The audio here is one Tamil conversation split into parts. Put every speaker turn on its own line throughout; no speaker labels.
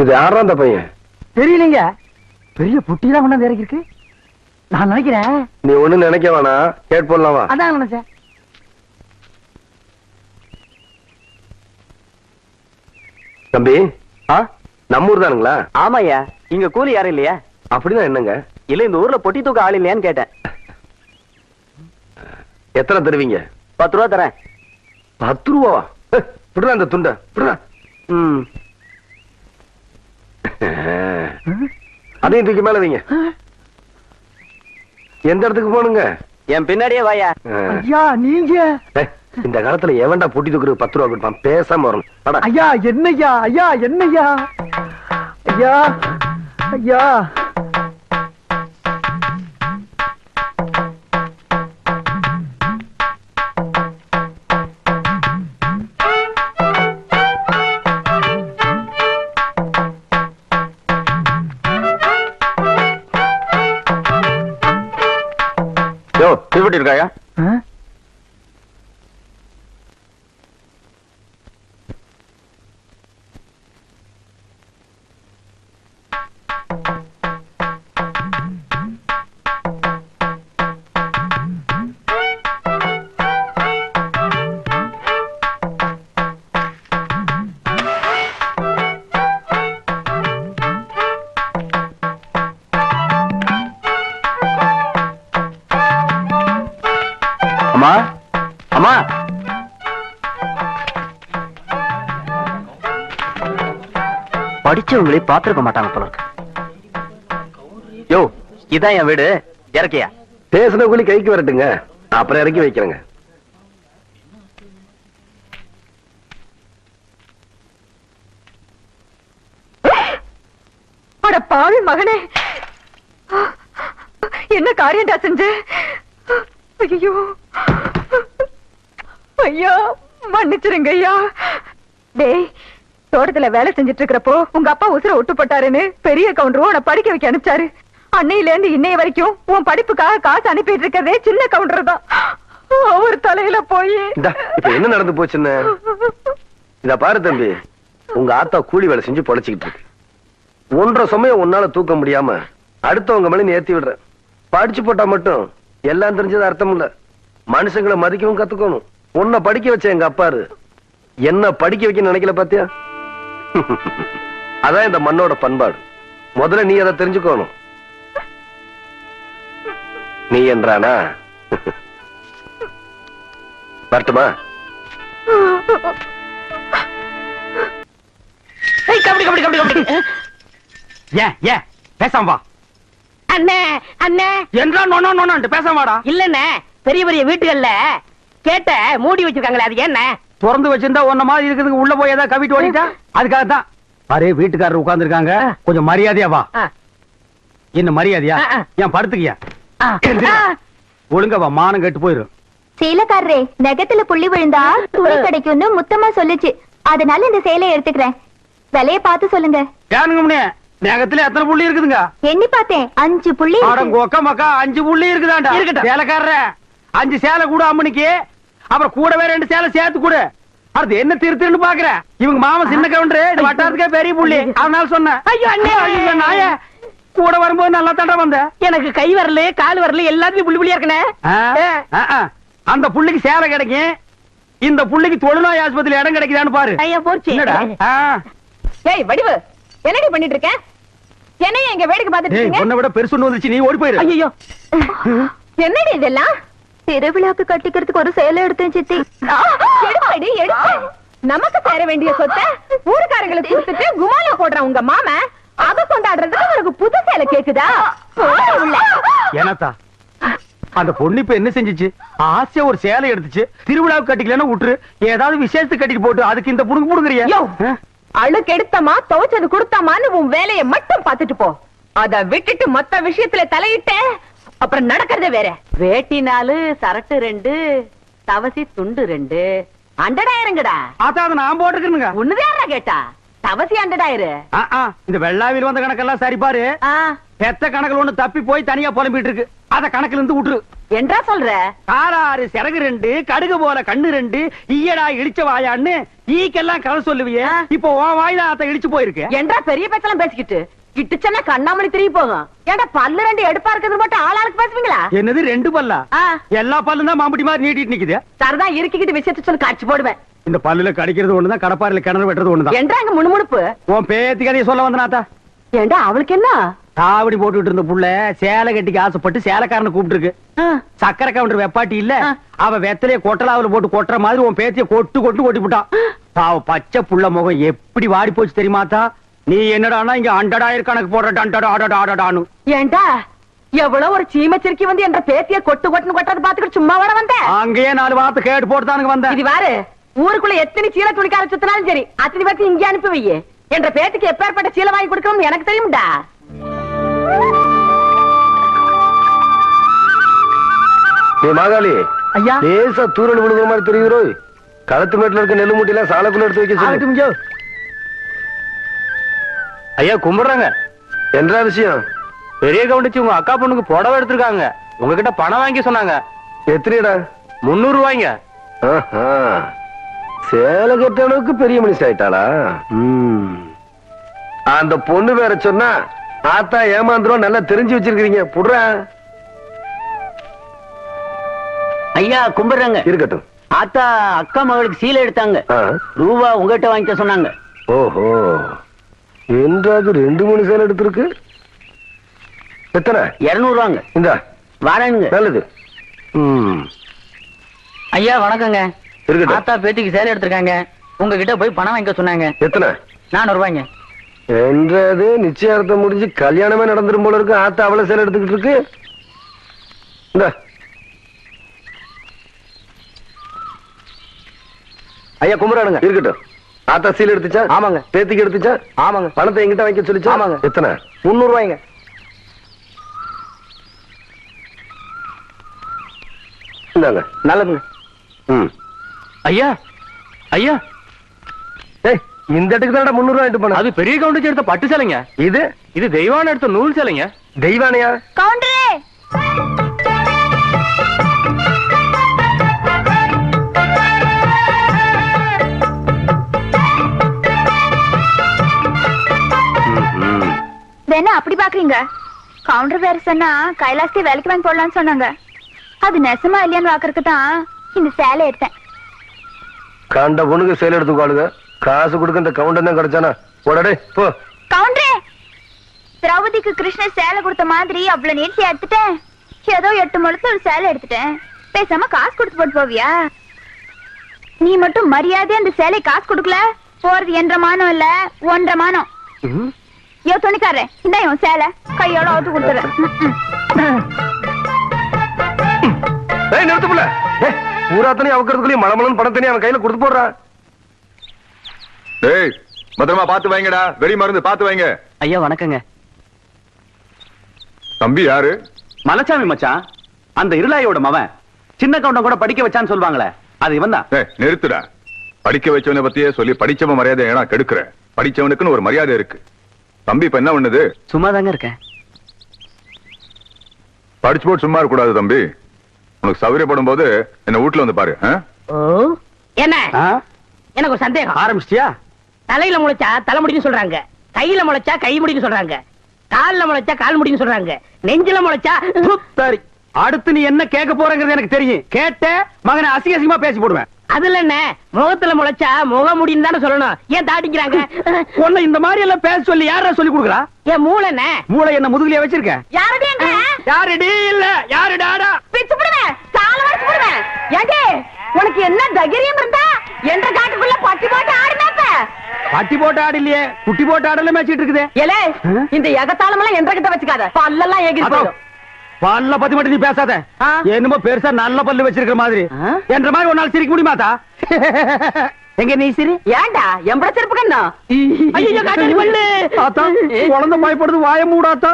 இது யாரா அந்த பையன்?
தெரியலங்க. பெரிய புட்டிதான் கொண்டாந்து இறக்கிருக்கு. நான் நினைக்கிறேன்.
நீ ஒண்ணு நினைக்க வேணா, கேட் போடலாமா?
அதான் நினைச்சேன்.
தம்பி, நம்ம ஊர் தானுங்களா?
ஆமாய்யா. இங்க கூலி யாரும் இல்லையா?
அப்படிதான் என்னங்க?
இல்ல இந்த ஊர்ல பொட்டி தூக்க ஆள் இல்லையான்னு கேட்டேன்.
எத்தனை தருவீங்க?
10 ரூபா தரேன்.
10 ரூபாவா? விடுறா அந்த துண்ட, விடுறா. அதையும் தூக்கி மேல வைங்க. எந்த இடத்துக்கு போனுங்க?
என் பின்னாடியே வாயா.
ஐயா நீங்க
இந்த காலத்துல எவன்டா பொட்டி தூக்குறது 10 ரூபா கொடுப்பான்? பேசாம வரணும்.
ஐயா என்னய்யா? ஐயா என்னய்யா? ஐயா ஐயா
இருக்காயா? அம்மா, அம்மா,
படிச்சவங்களே பாத்துருக்க மாட்டாங்க போல இருக்கு. யோ, இதான் என் வீடு. இறக்கியா?
பேசுன கூலி கைக்கு வரட்டுங்க, அப்புறம் இறக்கி வைக்கிறேங்க.
அட பாவி மகனே, என்ன காரியம்டா செஞ்ச? ஐயோ ஐயா, மன்னிச்சிருங்க ஐயா. டேய், தோட்டத்துல வேலை செஞ்சிட்டு இருக்கிறப்போ உங்க அப்பா உசுர விட்டு போட்டாருன்னு பெரிய கவுண்டரும் உன்னை படிக்க வைக்க அனுப்பிச்சாரு. அன்னையில இருந்து இன்னைய வரைக்கும் உன் படிப்புக்காக காசு அனுப்பிட்டு இருக்கிறதே சின்ன கவுண்டர் தான். அவர் தலையில போய்
இப்ப என்ன நடந்து போச்சுன்னு இத பாரு தம்பி. உங்க ஆத்தா கூலி வேலை செஞ்சு பொழைச்சுக்கிட்டு இருக்கு. 1.5 சமயம் உன்னால தூக்க முடியாம அடுத்தவங்க மேல நீ ஏத்தி விடுற. படிச்சு போட்டா மட்டும் எல்லாம் தெரிஞ்சது அர்த்தம் இல்ல. மனுஷங்களை மதிக்கவும் கத்துக்கணும். உன்னை படிக்க வச்ச எங்க அப்பாரு என்ன படிக்க வைக்க நினைக்கல பாத்தியா? அதான் இந்த மண்ணோட பண்பாடு. முதல்ல நீ அதை தெரிஞ்சுக்கணும். நீ என்றானா வரட்டுமா?
பேசாம வா.
அண்ணே அண்ணே
என்றா நோனோ நோனோன்ட்டு பேசாம வாடா.
இல்லண்ணே, பெரிய பெரிய வீட்டுகள்ல கேட்ட மூடி வச்சிருக்காங்களே, அது என்ன?
திறந்து வச்சிருந்தா ஒன்ன மாதிரி இருக்குதுங்க. உள்ள போய் ஏதாவது கவிட்டு ஓடிட்டா அதுக்காக தான். பாரு, வீட்டுக்காரர் உட்கார்ந்து இருக்காங்க, கொஞ்சம் மரியாதையா வா. என்ன மரியாதையா? ஏன் படுத்துக்கியா? ஒழுங்க வா, மானம் கெட்டு போயிரும்.
சேலக்காரரே, நெகத்துல புள்ளி விழுந்தா துணி கிடைக்கும்னு முத்தமா சொல்லுச்சு. அதனால இந்த சேலையை எடுத்துக்கிறேன். விலைய பார்த்து சொல்லுங்க.
ஏனுங்க, நெகத்துல எத்தனை புள்ளி இருக்குதுங்க?
எண்ணி பார்த்தேன், 5 புள்ளி.
மக்கா 5 புள்ளி இருக்குதாண்டா. சேலைக்காரர 5 சேலை கூட அம்மனிக்கு, அப்புறம் கூடவே 2 சேலை சேர்த்து கூட. அது என்ன திருத்துன்னு பாக்குற? இவங்க மாமா சின்ன கவுண்டர், வட்டாரத்துக்கே பெரிய புள்ளி. அதனால சொன்னேன்.
ஐயோ அண்ணே,
ஐயோ நாய, கூட வரும்போது நல்லா தண்டா வந்த.
எனக்கு கை வரல, கால் வரல, எல்லாத்தையும் புள்ளி புள்ளியா இருக்கனே.
அந்த புள்ளிக்கு சேலை கிடைக்கும், இந்த புள்ளிக்கு தொழுநோய் ஆஸ்பத்திரி இடம் கிடைக்குதான்னு பாரு.
ஐயா போச்சு. ஏய் வடிவு, என்னடி பண்ணிட்டு இருக்க? என்னைய இங்க வேடிக்கை பார்த்துட்டு இருக்கீங்க?
உன்னை விட பெருசு ஒண்ணு வந்துச்சு, நீ ஓடி போயிரு.
ஐயோ, என்னடி இதெல்லாம்?
திருவிழாக்கு கட்டிக்கிறதுக்கு ஒரு சேலை எடுத்தேன் சித்தி.
எடுப்படி எடுத்து, நமக்கு சேர வேண்டிய சொத்தை ஊருக்காரங்களுக்கு கொடுத்துட்டு குமால போடுற உங்க மாமா அத கொண்டாடுறதுக்கு உனக்கு புது சேலை கேக்குதா?
ஏனாத்தா, அந்த பொண்ணு இப்ப என்ன செஞ்சிச்சு? ஆசையா ஒரு சேலை எடுத்துச்சு, திருவிழாவுக்கு கட்டிக்கலன்னு விட்டுரு, ஏதாவது விசேஷத்துக்கு கட்டிட்டு போட்டு அதுக்கு இந்த புடுங்க புடுங்குறியா?
அழுக்கு எடுத்தமா துவைச்சது கொடுத்தமான்னு உன் வேலையை மட்டும் பாத்துட்டு போ. அத விட்டுட்டு மொத்த விஷயத்துல தலையிட்ட அப்புறம் நடக்கிறத வேற. வேட்டி 4, சரட்டு 2, தவசி துண்டு 2, அண்டடாயிருங்கடா.
அதான் நான் போட்டுக்கிறேங்க.
ஒண்ணுதேரா கேட்டா, தவசி அண்டடாயிரு.
இந்த வெள்ளாவில் வந்த கணக்கெல்லாம் சரி பாரு. பெத்த கணக்குல ஒண்ணு தப்பி போய் தனியா புலம்பிட்டு இருக்கு, அத கணக்குல இருந்து விட்டுரு.
என்றா சொல்ற?
காராறு சிறகு 2 கடுகு போல கண்ணு 2 ஈயடா இடிச்ச வாயான்னு ஈக்கெல்லாம் கதை சொல்லுவியே. இப்போ உன் வாயில ஆத்த இடிச்சு போயிருக்கு.
என்றா பெரிய பேச்செல்லாம் பேசிக்கிட்டு கிட்டுச்சன்னா கண்ணாமணி திரும்பி போகும். ஏன்டா பல்லு 2 எடுப்பா இருக்கிறது மட்டும் ஆளாளுக்கு பேசுவீங்களா?
என்னது 2 பல்லா? எல்லா பல்லும் தான் மாம்பட்டி மாதிரி நீட்டிட்டு நிக்குது.
சரிதான், இருக்கிக்கிட்டு விஷயத்த சொல்லி காட்சி போடுவேன்.
இந்த பல்லுல கடிக்கிறது ஒண்ணுதான், கடப்பாறையில கிணறு வெட்டுறது ஒண்ணுதான்.
என்றா அங்க முணுமுணுப்பு?
உன் பேத்தி கதையை சொல்ல வந்தனாத்தா.
ஏண்டா அவளுக்கு என்ன?
தாவடி போட்டுட்டு இருந்த புள்ள சேலை கட்டிக்கு ஆசைப்பட்டு சேலைக்காரனை கூப்பிட்டு இருக்கு. சக்கரை கவுண்டர் வெப்பாட்டி இல்ல, அவ வெத்தலைய கொட்டலாவுல போட்டு கொட்டுற மாதிரி உன் பேத்திய கொட்டு கொட்டி விட்டான். பாவ பச்சை புள்ள முகம் எப்படி வாடி போச்சு தெரியுமாத்தா? நீ என்னடானா இங்க 100,000 கணக்கு போடுற.
ஏண்டா எவ்வளவு ஒரு சீமச்சிருக்கி வந்து என்ற பேத்திய கொட்டுன்னு கொட்டது பாத்துக்கிட்டு சும்மா வர வந்த?
அங்கேயே 4 வார்த்தை கேட்டு போட்டுதானுங்க வந்தேன்.
இது வாரு, ஊருக்குள்ள எத்தனை சீலை துணிக்கார சுத்தினாலும் சரி அத்தனை பேர்த்து இங்கே அனுப்பி வையே. என்ற பேத்துக்கு எப்பேற்பட்ட சீலை வாங்கி கொடுக்கணும்னு எனக்கு தெரியும்டா.
மாகாளி
ஐயா,
லேசா தூரல் விழுகிற மாதிரி தெரியுறோ. களத்து மேட்டுல இருக்க நெல்லு மூட்டையில சாலைக்குள்ள எடுத்து வைக்க சொல்லு.
ஐயா கும்பிடுறாங்க.
என்ன விஷயம்?
பெரிய கவுண்டிச்சு உங்க அக்கா பொண்ணுக்கு புடவை எடுத்திருக்காங்க. உங்ககிட்ட பணம் வாங்கி சொன்னாங்க.
எத்தனைடா?
300 ரூபாய்ங்க.
சேலை கட்ட அளவுக்கு பெரிய மனுஷன் ஆயிட்டாளா? அந்த பொண்ணு வேற சொன்னா ஆத்தா ஏமாந்துரும். நல்லா தெரிஞ்சு வச்சிருக்கீங்க. புடுற
ஐயா கும்பிடுறாங்க.
இருக்கட்டும்.
ஆத்தா அக்கா மகளுக்கு சீலை எடுத்தாங்க. ரூபா உங்ககிட்ட வாங்கிக்க சொன்னாங்க.
ஓஹோ, என்றாவது 2-3 சேலை எடுத்திருக்கு. எத்தனை?
200 ரூபாங்க.
இந்த
வாரங்க.
நல்லது.
ஐயா வணக்கங்க.
இருக்கட்டும்.
ஆத்தா பேத்திக்கு சேலை எடுத்திருக்காங்க. உங்ககிட்ட போய் பணம் வாங்கிக்க சொன்னாங்க.
எத்தனை?
400 ரூபாய்ங்க.
என்றது நிச்சயார்த்தம் முடிஞ்சு கல்யாணமே நடந்துரும் போல இருக்கு. ஆத்தா அவளை சேலை எடுத்துக்கிட்டு இருக்கு. இந்த ஐயா கும்பிடானுங்க. இருக்கட்டும். ஆத்தா சீல் எடுத்துச்சா? ஆமாங்க. பேத்திக்கு எடுத்துச்சா? ஆமாங்க. பணத்தை எங்கிட்ட வாங்கி சொல்லிச்சா? ஆமாங்க. எத்தனை? 300 ரூபாய்ங்க. இந்தாங்க. நல்லதுங்க.
ஐயா ஐயா,
இந்த இடத்துக்கு தான் 300 ரூபாய் எடுத்து போன.
அது பெரிய கவுண்டிச்சு எடுத்த பட்டு சேலைங்க. இது தெய்வான எடுத்த நூல் சேலைங்க.
தெய்வானையா?
கவுண்டரே, என்ன அப்படி பாக்குறீங்க? கவுண்டர் வேற சொன்னா கைலாசத்தை வேலைக்கு வாங்கி போடலாம்னு சொன்னாங்க. அது நெசமா இல்லையான்னு பாக்குறதுக்கு தான் இந்த சேலை எடுத்தேன்.
கண்ட பொண்ணுக்கு சேலை எடுத்துக்காளுங்க. காசு கொடுக்க இந்த கவுண்டர் தான் கிடைச்சானா? போடடே போ.
கவுண்டரே, திரௌபதிக்கு கிருஷ்ணர் சேலை கொடுத்த மாதிரி அவ்வளவு நீட்டி எடுத்துட்டேன். ஏதோ 8 முழத்துல ஒரு சேலை எடுத்துட்டேன். பேசாம காசு கொடுத்து போட்டு போவியா? நீ மட்டும் மரியாதை அந்த சேலை காசு கொடுக்கல, போறது 1.5 மானம் இல்ல 1.5 மானம். யோ துணிக்காரே, இந்த இவன் சேலை கையோட அவுத்து கொடுத்துறேன்.
நிறுத்துப்புல பூராத்தனையும் அவக்கிறதுக்குள்ளேயும் மலமலன் பணத்தனையும் அவன் கையில கொடுத்து போடுறா.
டேய் பத்திரமா பாத்து வைங்கடா. வெடி மருந்து பாத்து வைங்க.
ஐயா வணக்கங்க.
தம்பி யாரு?
மலைச்சாமி மச்சான். அந்த இருளாயோட மவன். சின்ன கவுண்டம் கூட படிக்க வச்சான்னு சொல்லுவாங்களே, அது இவன் தான்.
நிறுத்துடா. படிக்க வச்சவனை பத்தியே சொல்லி படிச்சவன் மரியாதை ஏன்னா கெடுக்கிற. படிச்சவனுக்குன்னு ஒரு மரியாதை இருக்கு. தம்பி இப்ப என்ன பண்ணுது?
சும்மா தாங்க இருக்கேன்.
படிச்சு போட்டு சும்மா இருக்க கூடாது தம்பி. உனக்கு சௌகரியப்படும் போது என்ன வீட்டுல வந்து பாரு.
என்ன எனக்கு ஒரு சந்தேகம்.
ஆரம்பிச்சிட்டியா?
தலையில முளைச்சா தலைமுடின்னு சொல்றாங்க, கையில முளைச்சா கை முடின்னு சொல்றாங்க, கால்ல முளைச்சா கால் முடின்னு சொல்றாங்க, நெஞ்சில முளைச்சா.
சரி, அடுத்து நீ என்ன கேட்க போறங்கிறது எனக்கு தெரியும். கேட்ட மகனை அசிங்கமா பேசி போடுவேன்.
அதுல என்ன, முகத்துல முளைச்சா முக முடின்னு தானே சொல்லணும். ஏன் தாட்டிக்கிறாங்க?
உன்னை இந்த மாதிரி எல்லாம் பேச சொல்லி யாரா சொல்லி கொடுக்குறா?
என் மூளை என்ன?
மூளை என்ன முதுகுலயே வச்சிருக்க? யாருடி இல்ல யாருடாடா?
பிச்சு போடுவேன், சால வரைச்சு போடுவேன். ஏண்டே உனக்கு என்ன தைரியம் இருந்தா என்ற காட்டுக்குள்ள பட்டி போட்டு ஆடுனாப்ப?
பட்டி போட்டு ஆடு இல்லையே, குட்டி போட்டு ஆடல மேய்ச்சிட்டு இருக்குது.
ஏலே, இந்த எகத்தாளம் எல்லாம் என்ற கிட்ட வச்சுக்காத, பல்லெல்லாம் ஏகி போடும்.
பல்ல பத்தி மட்டும் நீ பேசாத. என்னமோ பெருசா நல்ல பல்லு வச்சிருக்கிற மாதிரி. என்ற மாதிரி ஒரு நாள் சிரிக்க முடியுமாத்தா? எங்க நீ சிரி?
ஏண்டா எம்பட சிரிப்பு கண்ணா? ஐயோ காட்டு பல்லு.
ஆத்தா குழந்தை பயப்படுது, வாய மூடாத்தா.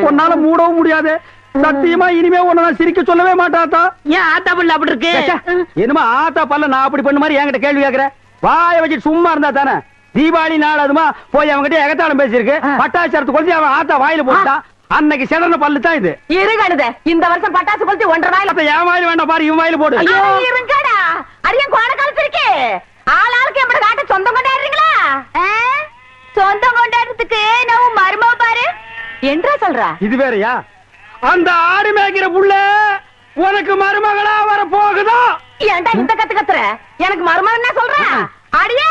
உன்னால மூடவும் முடியாது. சத்தியமா இனிமே உன்ன சிரிக்க சொல்லவே மாட்டாத்தா.
ஏன் ஆத்தா பல்லு அப்படி இருக்கு?
என்னமா ஆத்தா பல்ல நான் அப்படி பண்ண மாதிரி என்கிட்ட கேள்வி கேக்குற? வாய வச்சுட்டு சும்மா இருந்தா தானே. தீபாவளி நாள் அதுமா போய் அவன்கிட்ட எகத்தாளம் பேசிருக்கு. பட்டாச்சாரத்து கொண்டு அவன் ஆத்தா வாயில போட்டா அன்னைக்கு செடன பல்லு தான் இது.
இருகடுதே இந்த வருஷம் பட்டாசு கொளுத்தி 1.5 வாயில
அப்ப என் வாயில வேண்டாம் பாரு, இவன் வாயில போடு.
ஐயோ இருங்கடா அடியே கோண கலத்திருக்கே ஆளாளுக்கு எப்படி காட்ட சொந்தம் கொண்டாடுறீங்களா?
சொந்தம் கொண்டாடுறதுக்கு நான் மருமவ பாரு
என்றா சொல்றா?
இது வேறயா? அந்த ஆடு மேய்க்கிற புள்ள உனக்கு மருமகளா வர போகுதோ?
ஏன்டா இந்த கத்து கத்துற? எனக்கு மருமகன் என்ன சொல்ற? அடியே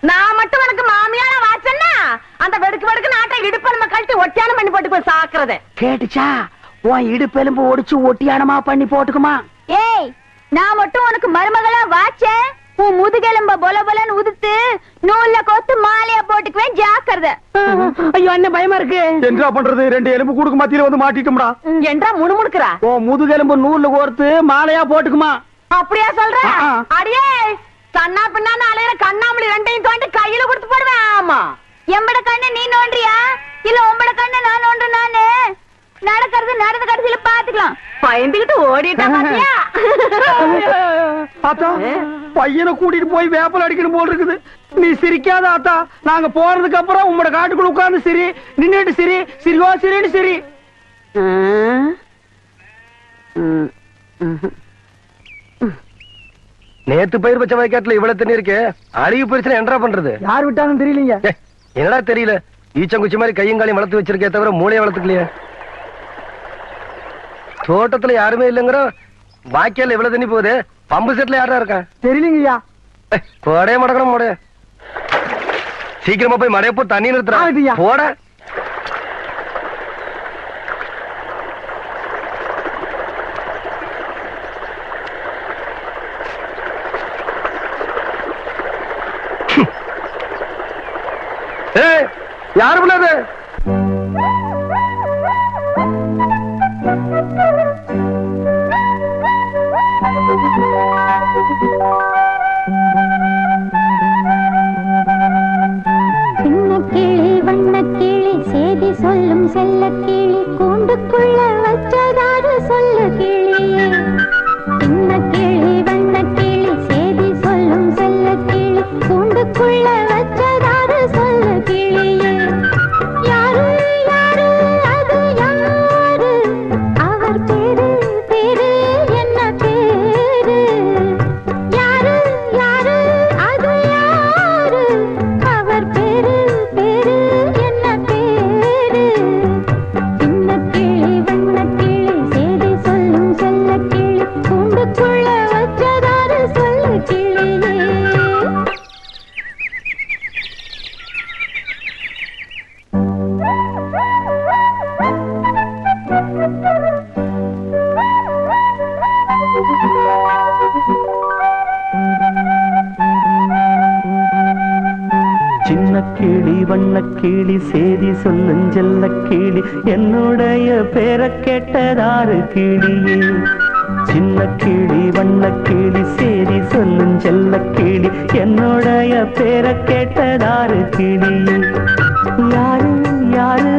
நான் மட்டும் உனக்கு மாமியார வாச்சன்னா அந்த வெடுக்கு வெடுக்கு நாட்டை இடுப்பெலும்ப கழட்டி ஒட்டியானம் பண்ணி போட்டு போய் சாக்குறது கேட்டுச்சா? உன் இடுப்பெலும்பு ஒடிச்சு ஒட்டியானமா பண்ணி போட்டுக்குமா?
ஏய் நான் மட்டும் உனக்கு மருமகளா வாச்சேன் உன் முதுகெலும்ப பொல பொலன்னு உதுத்து நூல்ல கோத்து மாலையா போட்டுக்குவேன் ஜாக்கிரதை.
ஐயோ என்ன பயமா இருக்கு.
என்ன பண்றது? 2 எலும்பு கூடுக்கு மத்தியில வந்து மாட்டிட்டோம்டா.
என்றா முணுமுணுக்குறா?
ஓ முதுகெலும்பு நூல்ல கோர்த்து மாலையா போட்டுக்குமா?
அப்படியா சொல்ற? அடியே கண்ணா பின்னான்னு அலையிற கண்ணாமலி 2ஐயும் தோண்டி கையில கொடுத்து போடுவேன். ஆமா
எம்பட கண்ணு நீ நோண்டியா இல்ல உம்பட கண்ணு நான் நோண்டு நானு நடக்கிறது நடந்த கடைசியில பாத்துக்கலாம்.
பயந்துகிட்டு ஓடிட்டா பாத்தியா?
ஆத்தா பையனை கூட்டிட்டு போய் வேப்பல் அடிக்கணும் போல் இருக்குது. நீ சிரிக்காத ஆத்தா. நாங்க போறதுக்கு அப்புறம் உங்களோட காட்டுக்குள்ள உட்கார்ந்து சிரி, நின்னுட்டு சிரி, சிரிவா சிரின்னு சிரி.
நேத்து பயிர் பச்சை வயக்காட்டுல இவ்வளவு தண்ணி இருக்கு, அழுகி போயிருச்சுன்னா என்னடா பண்றது?
யார் விட்டாங்கன்னு தெரியலீங்க.
என்னடா தெரியல, ஈச்சங்குச்சி மாதிரி கையும் காலையும் வளர்த்து வச்சிருக்கே தவிர மூளையை வளர்த்துக்கலையே. தோட்டத்துல யாருமே இல்லங்கிற பாக்கியால இவ்வளவு தண்ணி போகுது, பம்பு செட்ல யாரா இருக்கா?
தெரியலீங்கய்யா.
போடே மடக்கணும் போட. சீக்கிரமா போய் மடைய போ, தண்ணி நிறுத்துறா போட. யாரு பண்ணாது?
சின்னக்கிளி வண்ணக்கிளி சேதி சொல்லும் செல்லக்கிளி கூண்டுக்குள்ள வச்சதாரு சொல்ல கிளியே. சின்னக்கிளி வண்ணக்கிளி சேதி சொல்லும் செல்லக்கிளி கூண்டுக்குள்ள வச்சதாரு சொல்ல கிளியே. யாரு யாரு அது யாரு? அவர் பேரு பேரு என்ன பேரு? யாரு யாரு அது யாரு? அவர் பேரு பேரு என்ன பேரு? சின்னக்கிளி வண்ணக்கிளி சேதி சொல்லும் செல்லக்கிளி கூண்டுக்குள்ள வச்சதாரு சொல்ல கிளியே.
சின்ன கிளி வண்ண கிளி சேதி சொல்லும் செல்ல கிளி என்னுடைய பேரை கேட்டதாரு கிளியே. சின்ன கிளி வண்ண கிளி சேதி சொல்லும் செல்ல கிளி என்னுடைய பேரை கேட்டதாரு கிளியே. யாரு யாரு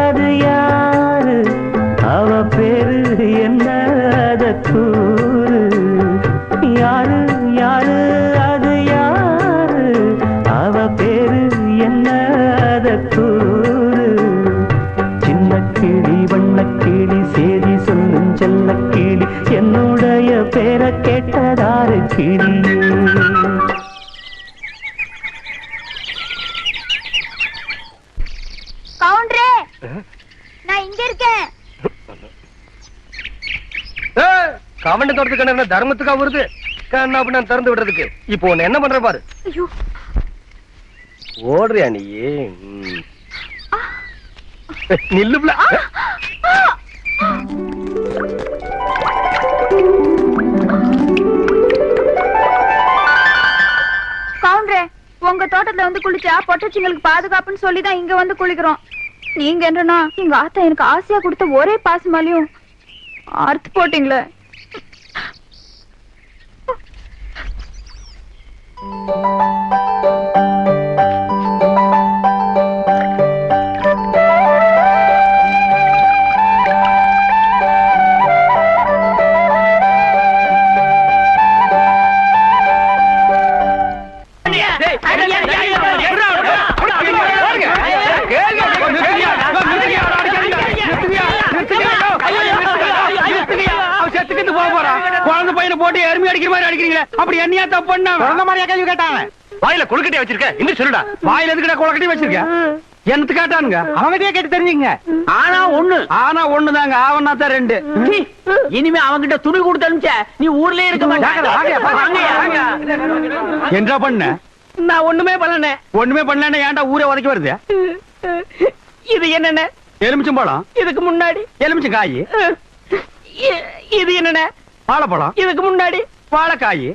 அது யாரு? அவ பேரு என்ன அத கூறு? யாரு யாரு அது யாரு? அவ பேரு என்ன அத கூறு? சின்ன கிளி வண்ண கிளி சேதி சொல்லும் செல்ல கிளி என்னுடைய பேரை கேட்டதாரு கிளியே.
கவுண்டரே நான் இங்க இருக்கேன்.
கவண்ட தோட்டத்துக்கு என்ன தர்மத்துக்கா வருது? கண்ணா அப்படி நான் திறந்து விடுறதுக்கு இப்போ உன்னை என்ன பண்ற பாரு.
ஐயோ
ஓடுறியா நீ? நில்லுப்ல.
கவுண்டரே உங்க தோட்டத்துல வந்து குளிச்சா பொட்டச்சிங்களுக்கு பாதுகாப்புன்னு சொல்லிதான் இங்க வந்து குளிக்கிறோம். நீங்க என்னன்னா எங்க ஆத்தா எனக்கு ஆசையா கொடுத்த ஒரே பாசமாலையும் அறுத்து போட்டீங்களே.
வாயில போட்டு எருமை அடிக்கிற மாதிரி அடிக்கிறீங்களே, அப்படி என்னையா தப்பு பண்ண? அந்த மாதிரியா கேள்வி கேட்டாங்க?
வாயில கொழுக்கட்டையா வச்சிருக்க, இன்னும் சொல்லுடா.
வாயில எதுக்கிட்ட கொலக்கட்டி வச்சிருக்க? என்னத்து கேட்டானுங்க?
அவங்ககிட்டயே கேட்டு தெரிஞ்சுங்க. ஆனா
ஒண்ணுதாங்க, ஆவனா தான் 2.
இனிமே அவங்கிட்ட துணி கொடுத்து அனுப்பிச்ச நீ ஊர்லயே இருக்க மாட்டாங்க.
என்ன பண்ண?
நான் ஒண்ணுமே பண்ணல.
ஒண்ணுமே பண்ணல, ஏன்டா ஊரே உதைக்க வருது?
இது என்னென்ன?
எலுமிச்சம்பழம்.
இதுக்கு முன்னாடி
எலுமிச்சங்காய்.
இது என்னென்ன?
வாழைப்பழம்.
இதுக்கு முன்னாடி
வாழைக்காய்.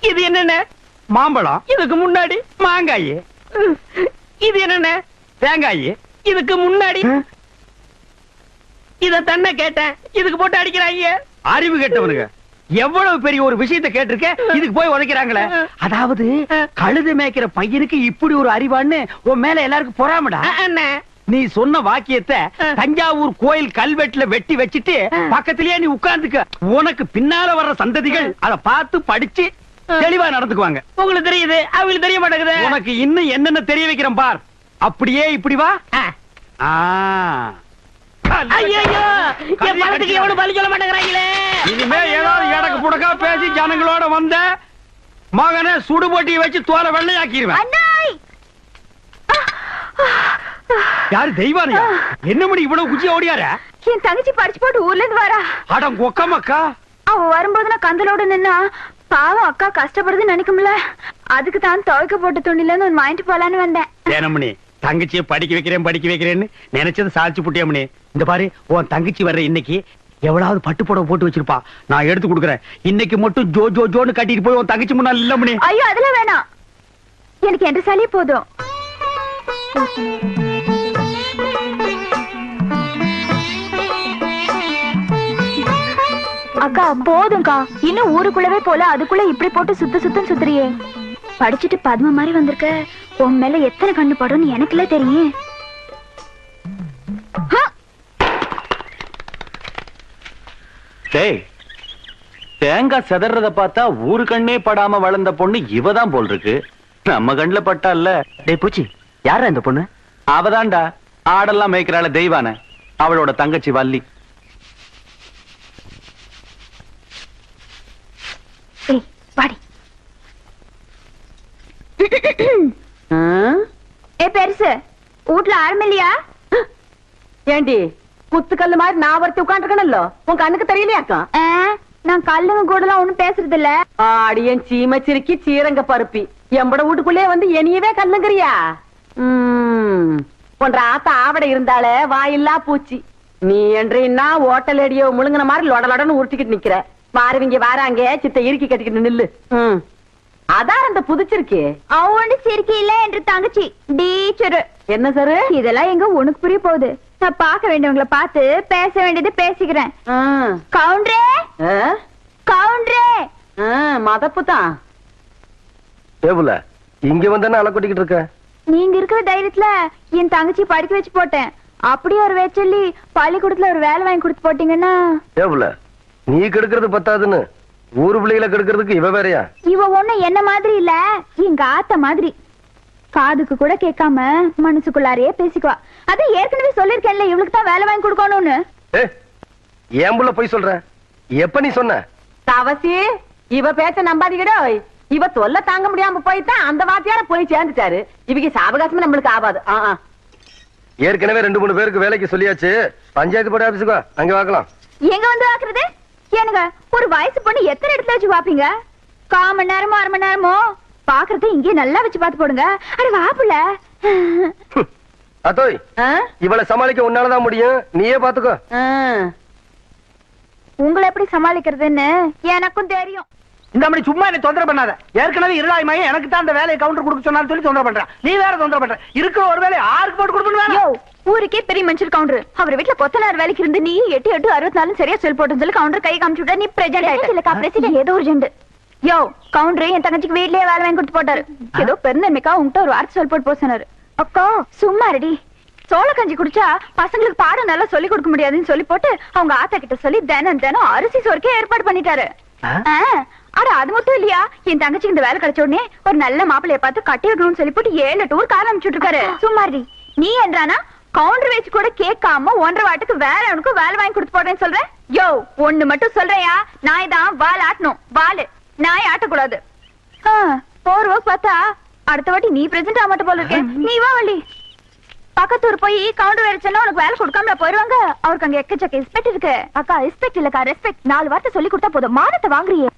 இது என்னென்ன?
மாம்பழம்.
இதுக்கு முன்னாடி
மாங்காய்.
இது என்னென்ன?
தேங்காய்.
இதுக்கு முன்னாடி இத தன்ன கேட்டேன், இதுக்கு போட்டு அடிக்கிறாங்க.
அறிவு கேட்டவனுங்க, எவ்வளவு பெரிய ஒரு விஷயத்தை கேட்டிருக்க, இதுக்கு போய் உதைக்கிறாங்களே. அதாவது கழுது மேய்க்கிற பையனுக்கு இப்படி ஒரு அறிவான்னு உன் மேல எல்லாருக்கும் பொறாமடா. நீ சொன்ன வாக்கியத்தை தஞ்சாவூர் கோயில் கல்வெட்டுல வெட்டி வச்சிட்டு பக்கத்திலேயே நீ உட்கார்ந்துக்க. உனக்கு பின்னால வர்ற சந்ததிகள் அதை பார்த்து படிச்சு தெளிவா நடந்துக்குவாங்க.
உங்களுக்கு தெரியுது, அவங்களுக்கு தெரிய மாட்டேங்குது.
உனக்கு இன்னும் என்னென்ன தெரிய வைக்கிறேன் பார். அப்படியே இப்படி வா.
ஐயோ, என் பணத்துக்கு எவ்வளவு பலி சொல்ல மாட்டேங்கிறாங்களே.
இனிமே ஏதாவது எடக்கு புடக்கா பேசி ஜனங்களோட வந்த மகனை சுடுபொட்டியை வச்சு தோலை வெள்ளையாக்கிடுவேன். யாரு தெய்வானியா? என்ன மணி இவ்வளவு குச்சி ஓடியார?
என் தங்கச்சி படிச்சு போட்டு ஊர்ல இருந்து வரா.
அடம் கொக்கமக்கா.
அவ வரும்போது நான் கந்தலோட நின்னா பாவம் அக்கா கஷ்டப்படுறது நினைக்கும்ல, அதுக்கு தான் துவைக்க போட்ட துணில இருந்து ஒன்னு வாங்கிட்டு போலான்னு வந்தேன்.
ஏனமணி, தங்கச்சியை படிக்க வைக்கிறேன்னு நினைச்சது சாதிச்சு புட்டியமணி. இந்த பாரு, உன் தங்கச்சி வர்ற இன்னைக்கு எவ்வளவு பட்டு புடவை போட்டு வச்சிருப்பா, நான் எடுத்து கொடுக்குறேன். இன்னைக்கு மட்டும் ஜோ ஜோ ஜோன்னு கட்டிட்டு போய் உன் தங்கச்சி முன்னாள் இல்லமணி.
ஐயோ அதெல்லாம் வேணாம், எனக்கு என்ற சாலியே போதும். அக்கா போதும்க்கா, இன்னும் ஊருக்குள்ளவே போல அதுக்குள்ள இப்படி போட்டு சுத்தம் சுத்துறியே. படிச்சுட்டு பத்ம மாதிரி வந்திருக்க, உன் மேல எத்தனை கண்ணு படும்னு எனக்குல தெரியும்.
தேங்காய் செதறத பார்த்தா ஊரு கண்ணே படாம வளர்ந்த பொண்ணு இவதான் போல் இருக்கு. நம்ம கண்ணுல பட்டா இல்ல.
டேய் பூச்சி, யாரா இந்த பொண்ணு?
அவதான்டா ஆடெல்லாம் மேய்க்கிறாள தெய்வான, அவளோட தங்கச்சி வள்ளி.
பெருசு வீட்டுல ஆரம்பில்லையா?
ஏண்டி குத்துக்கல்லு மாதிரி நான் ஒருத்தி உட்காந்துருக்கணும்ல, உன் கண்ணுக்கு தெரியலையாக்கா?
நான் கல்லுங்க கூட எல்லாம் ஒண்ணும் பேசுறது இல்ல.
ஆடியன் சீமச்சிருக்கி சீரங்க பருப்பி எம்பட வீட்டுக்குள்ளே வந்து என்னையவே கல்லுங்கிறியா? போன்ற ஆத்த ஆவட இருந்தாலே வாயில்லா பூச்சி. நீ என்றா ஓட்டல் அடியோ முழுங்கின மாதிரி லொடலொடன்னு உருட்டிக்கிட்டு நிக்கிற. வாரவிங்க வாராங்க சித்த இறுக்கி கட்டிக்கிட்டு நில்லு. அதான் அந்த புதுச்சிருக்கே
அவனு சிரிக்கி இல்ல என்று தங்கச்சி டீச்சரு.
என்ன சார்
இதெல்லாம் எங்க உனக்கு புரிய போகுது? நான் பார்க்க வேண்டியவங்களை பார்த்து பேச வேண்டியது பேசிக்கிறேன். கவுண்டரே கவுண்டரே.
மதப்பு தான்
டேபுல இங்க வந்தானே அலை கொட்டிக்கிட்டு இருக்க.
நீங்க இருக்கிற தைரியத்துல என் தங்கச்சி படிக்க வச்சு போட்டேன். அப்படியே ஒரு வேச்சொல்லி பள்ளிக்கூடத்துல ஒரு வேலை வாங்கி கொடுத்து போட்டீங்கன்னா.
டேபுல நீ கெடுக்கிறது பத்தாதுன்னு ஊரு பிள்ளைகளை கெடுக்கிறதுக்கு இவ வேறையா?
இவ ஒண்ணு என்ன மாதிரி இல்ல, எங்க ஆத்த மாதிரி. காதுக்கு கூட கேட்காம மனசுக்குள்ளாரையே பேசிக்குவா. அத ஏற்கனவே சொல்லிருக்கேன்ல, இவளுக்கு தான் வேலை வாங்கி கொடுக்கணும்னு.
ஏன் புள்ள போய் சொல்ற? எப்ப நீ சொன்ன?
தவசி இவ பேச்ச நம்பாதீங்கடோ. இவ தொல்லை தாங்க முடியாம போய்தான் அந்த வாத்தியார போய் சேர்ந்துட்டாரு. இவங்க சாவகாசமே நம்மளுக்கு ஆகாது.
ஏற்கனவே 2-3 பேருக்கு வேலைக்கு சொல்லியாச்சு. பஞ்சாயத்து போர்டு ஆபீஸுக்கு அங்க வாக்கலாம்.
எங்க வந்து வாக்குறது? எனக்கு ஒரு வயசு பொண்ணு எத்தனை இடத்துல வச்சு பாப்பீங்க? 1/4 மணி நேரமோ 1/2 மணி நேரமோ பாக்குறது இங்கே நல்லா வச்சு பாத்து போடுங்க. அட வாப்புல
அத்தோய், இவளை சமாளிக்க உன்னாலதான் முடியும், நீயே பாத்துக்கோ.
உங்களை எப்படி சமாளிக்கிறதுன்னு எனக்கும் தெரியும்.
இந்த மாதிரி சும்மா என்ன தொந்தரவு பண்ணாத. ஏற்கனவே இருளாய்மாயே எனக்கு தான் அந்த வேலையை கவுண்டர் கொடுக்க சொன்னாலும் சொல்லி தொந்தரவு பண்றான். நீ வேற தொந்தரவு பண்ற. இருக்கிற ஒரு வேலையை ஆருக்கு போட்டு கொடுக்கணும்?
ஊருக்கே பெரிய மனுஷர் கவுண்டர். அவர் வீட்டுல கொத்தனார் வேலைக்கு இருந்து நீ 8-8-64 சரியா செல் போட்டு சொல்லி கவுண்டர் கை காமிச்சு விட்டா. நீ பிரசிடென்ட் ஏதோ ஒரு ஜெண்டு. யோ கவுண்டர் என் தங்கச்சிக்கு வீட்லயே வேலை வாங்கி கொடுத்து போட்டாரு. ஏதோ பெருந்தன்மைக்கா உங்ககிட்ட ஒரு வார்த்தை சொல் போட்டு போனாரு. அக்கா சும்மா ரெடி. சோள கஞ்சி குடிச்சா பசங்களுக்கு பாடம் நல்லா சொல்லி கொடுக்க முடியாதுன்னு சொல்லி போட்டு அவங்க ஆத்தா கிட்ட சொல்லி தினம் அரிசி சோறுக்கே ஏற்பாடு பண்ணிட்டாரு. அட அது மட்டும் இல்லையா, என் தங்கச்சிக்கு இந்த வேலை கிடைச்ச உடனே ஒரு நல்ல மாப்பிள்ளைய பார்த்து கட்டி வைக்கணும்னு சொல்லி போட்டு 7 டூர் கார் அனுப்பிச்சுட்டு இருக்காரு. சும்மாரி நீ என்றானா
கவுண்டர் வச்சு கூட கேட்காம 1.5 வாட்டுக்கு வேற அவனுக்கு வேலை வாங்கி கொடுத்து போடுறேன்னு சொல்றேன். யோ ஒண்ணு மட்டும் சொல்றையா, நாய் தான் வால் ஆட்டணும், வாலு நாய் ஆட்டக்கூடாது. போர்வ பார்த்தா அடுத்த வாட்டி நீ பிரசன்ட் ஆக மாட்ட போல இருக்கேன். நீ வா வள்ளி. பக்கத்தூர் போய் கவுண்டர் வேற சொன்னா உனக்கு வேலை கொடுக்காமல போயிருவாங்க. அவருக்கு அங்க எக்கச்சக்க ரெஸ்பெக்ட் இருக்கு. அக்கா ரெஸ்பெக்ட் இல்லக்கா ரெஸ்பெக்ட். 4 வார்த்தை சொல்லி கொடுத்தா போதும், மானத்தை வாங்குறியே.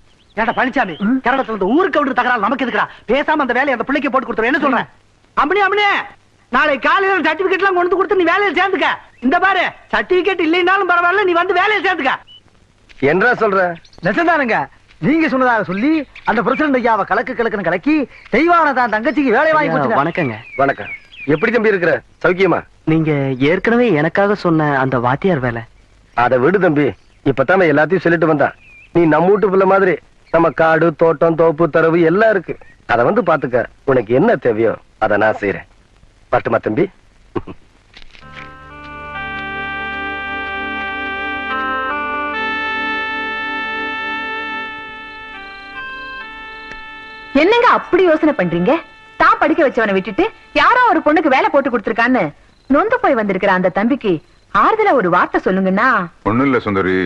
ஏடா பழனிசாமி, கேரளத்துல இருந்து ஊருக்கு கவுண்டர் தகராறு நமக்கு எதுக்குறா? பேசாம அந்த வேலையை அந்த பிள்ளைக்கு போட்டு கொடுத்துரு. என்ன சொல்றேன்? அம்மனே நாளை காலையில சர்டிபிகேட் எல்லாம் கொண்டு கொடுத்து நீ வேலையில சேர்ந்துக்க. இந்த பாரு, சர்டிபிகேட் இல்லைனாலும் பரவாயில்ல, நீ வந்து வேலையில சேர்ந்துக்க.
என்ன சொல்ற?
நெசந்தானுங்க, நீங்க சொன்னதாக சொல்லி அந்த பிரசிடண்ட் ஐயாவை கலக்குன்னு கலக்கி தெய்வான தான் தங்கச்சிக்கு வேலை வாங்கி கொடுத்து.
வணக்கங்க.
வணக்கம். எப்படி தம்பி இருக்கிற? சௌக்கியமா?
நீங்க ஏற்கனவே எனக்காக சொன்ன அந்த வாத்தியார் வேலை.
அதை விடு தம்பி, இப்பதான் எல்லாத்தையும் சொல்லிட்டு வந்தா. நீ நம்ம வீட்டு பிள்ளை மாதிரி நம்ம காடு தோட்டம் தோப்பு தரவு எல்லாம் இருக்கு. அதை வந்து பாத்துக்க. உனக்கு என்ன தேவையோ அதை நான் செய்யறேன். பட்டுமா தம்பி?
என்னங்க அப்படி யோசனை பண்றீங்க? தான் படிக்க வச்சவனை விட்டுட்டு யாரோ ஒரு பொண்ணுக்கு வேலை போட்டு கொடுத்திருக்கான்னு நொந்து போய் வந்திருக்கிற அந்த தம்பிக்கு ஆறுதலா ஒரு வார்த்தை சொல்லுங்கன்னா.
ஒண்ணும் இல்ல சுந்தரி,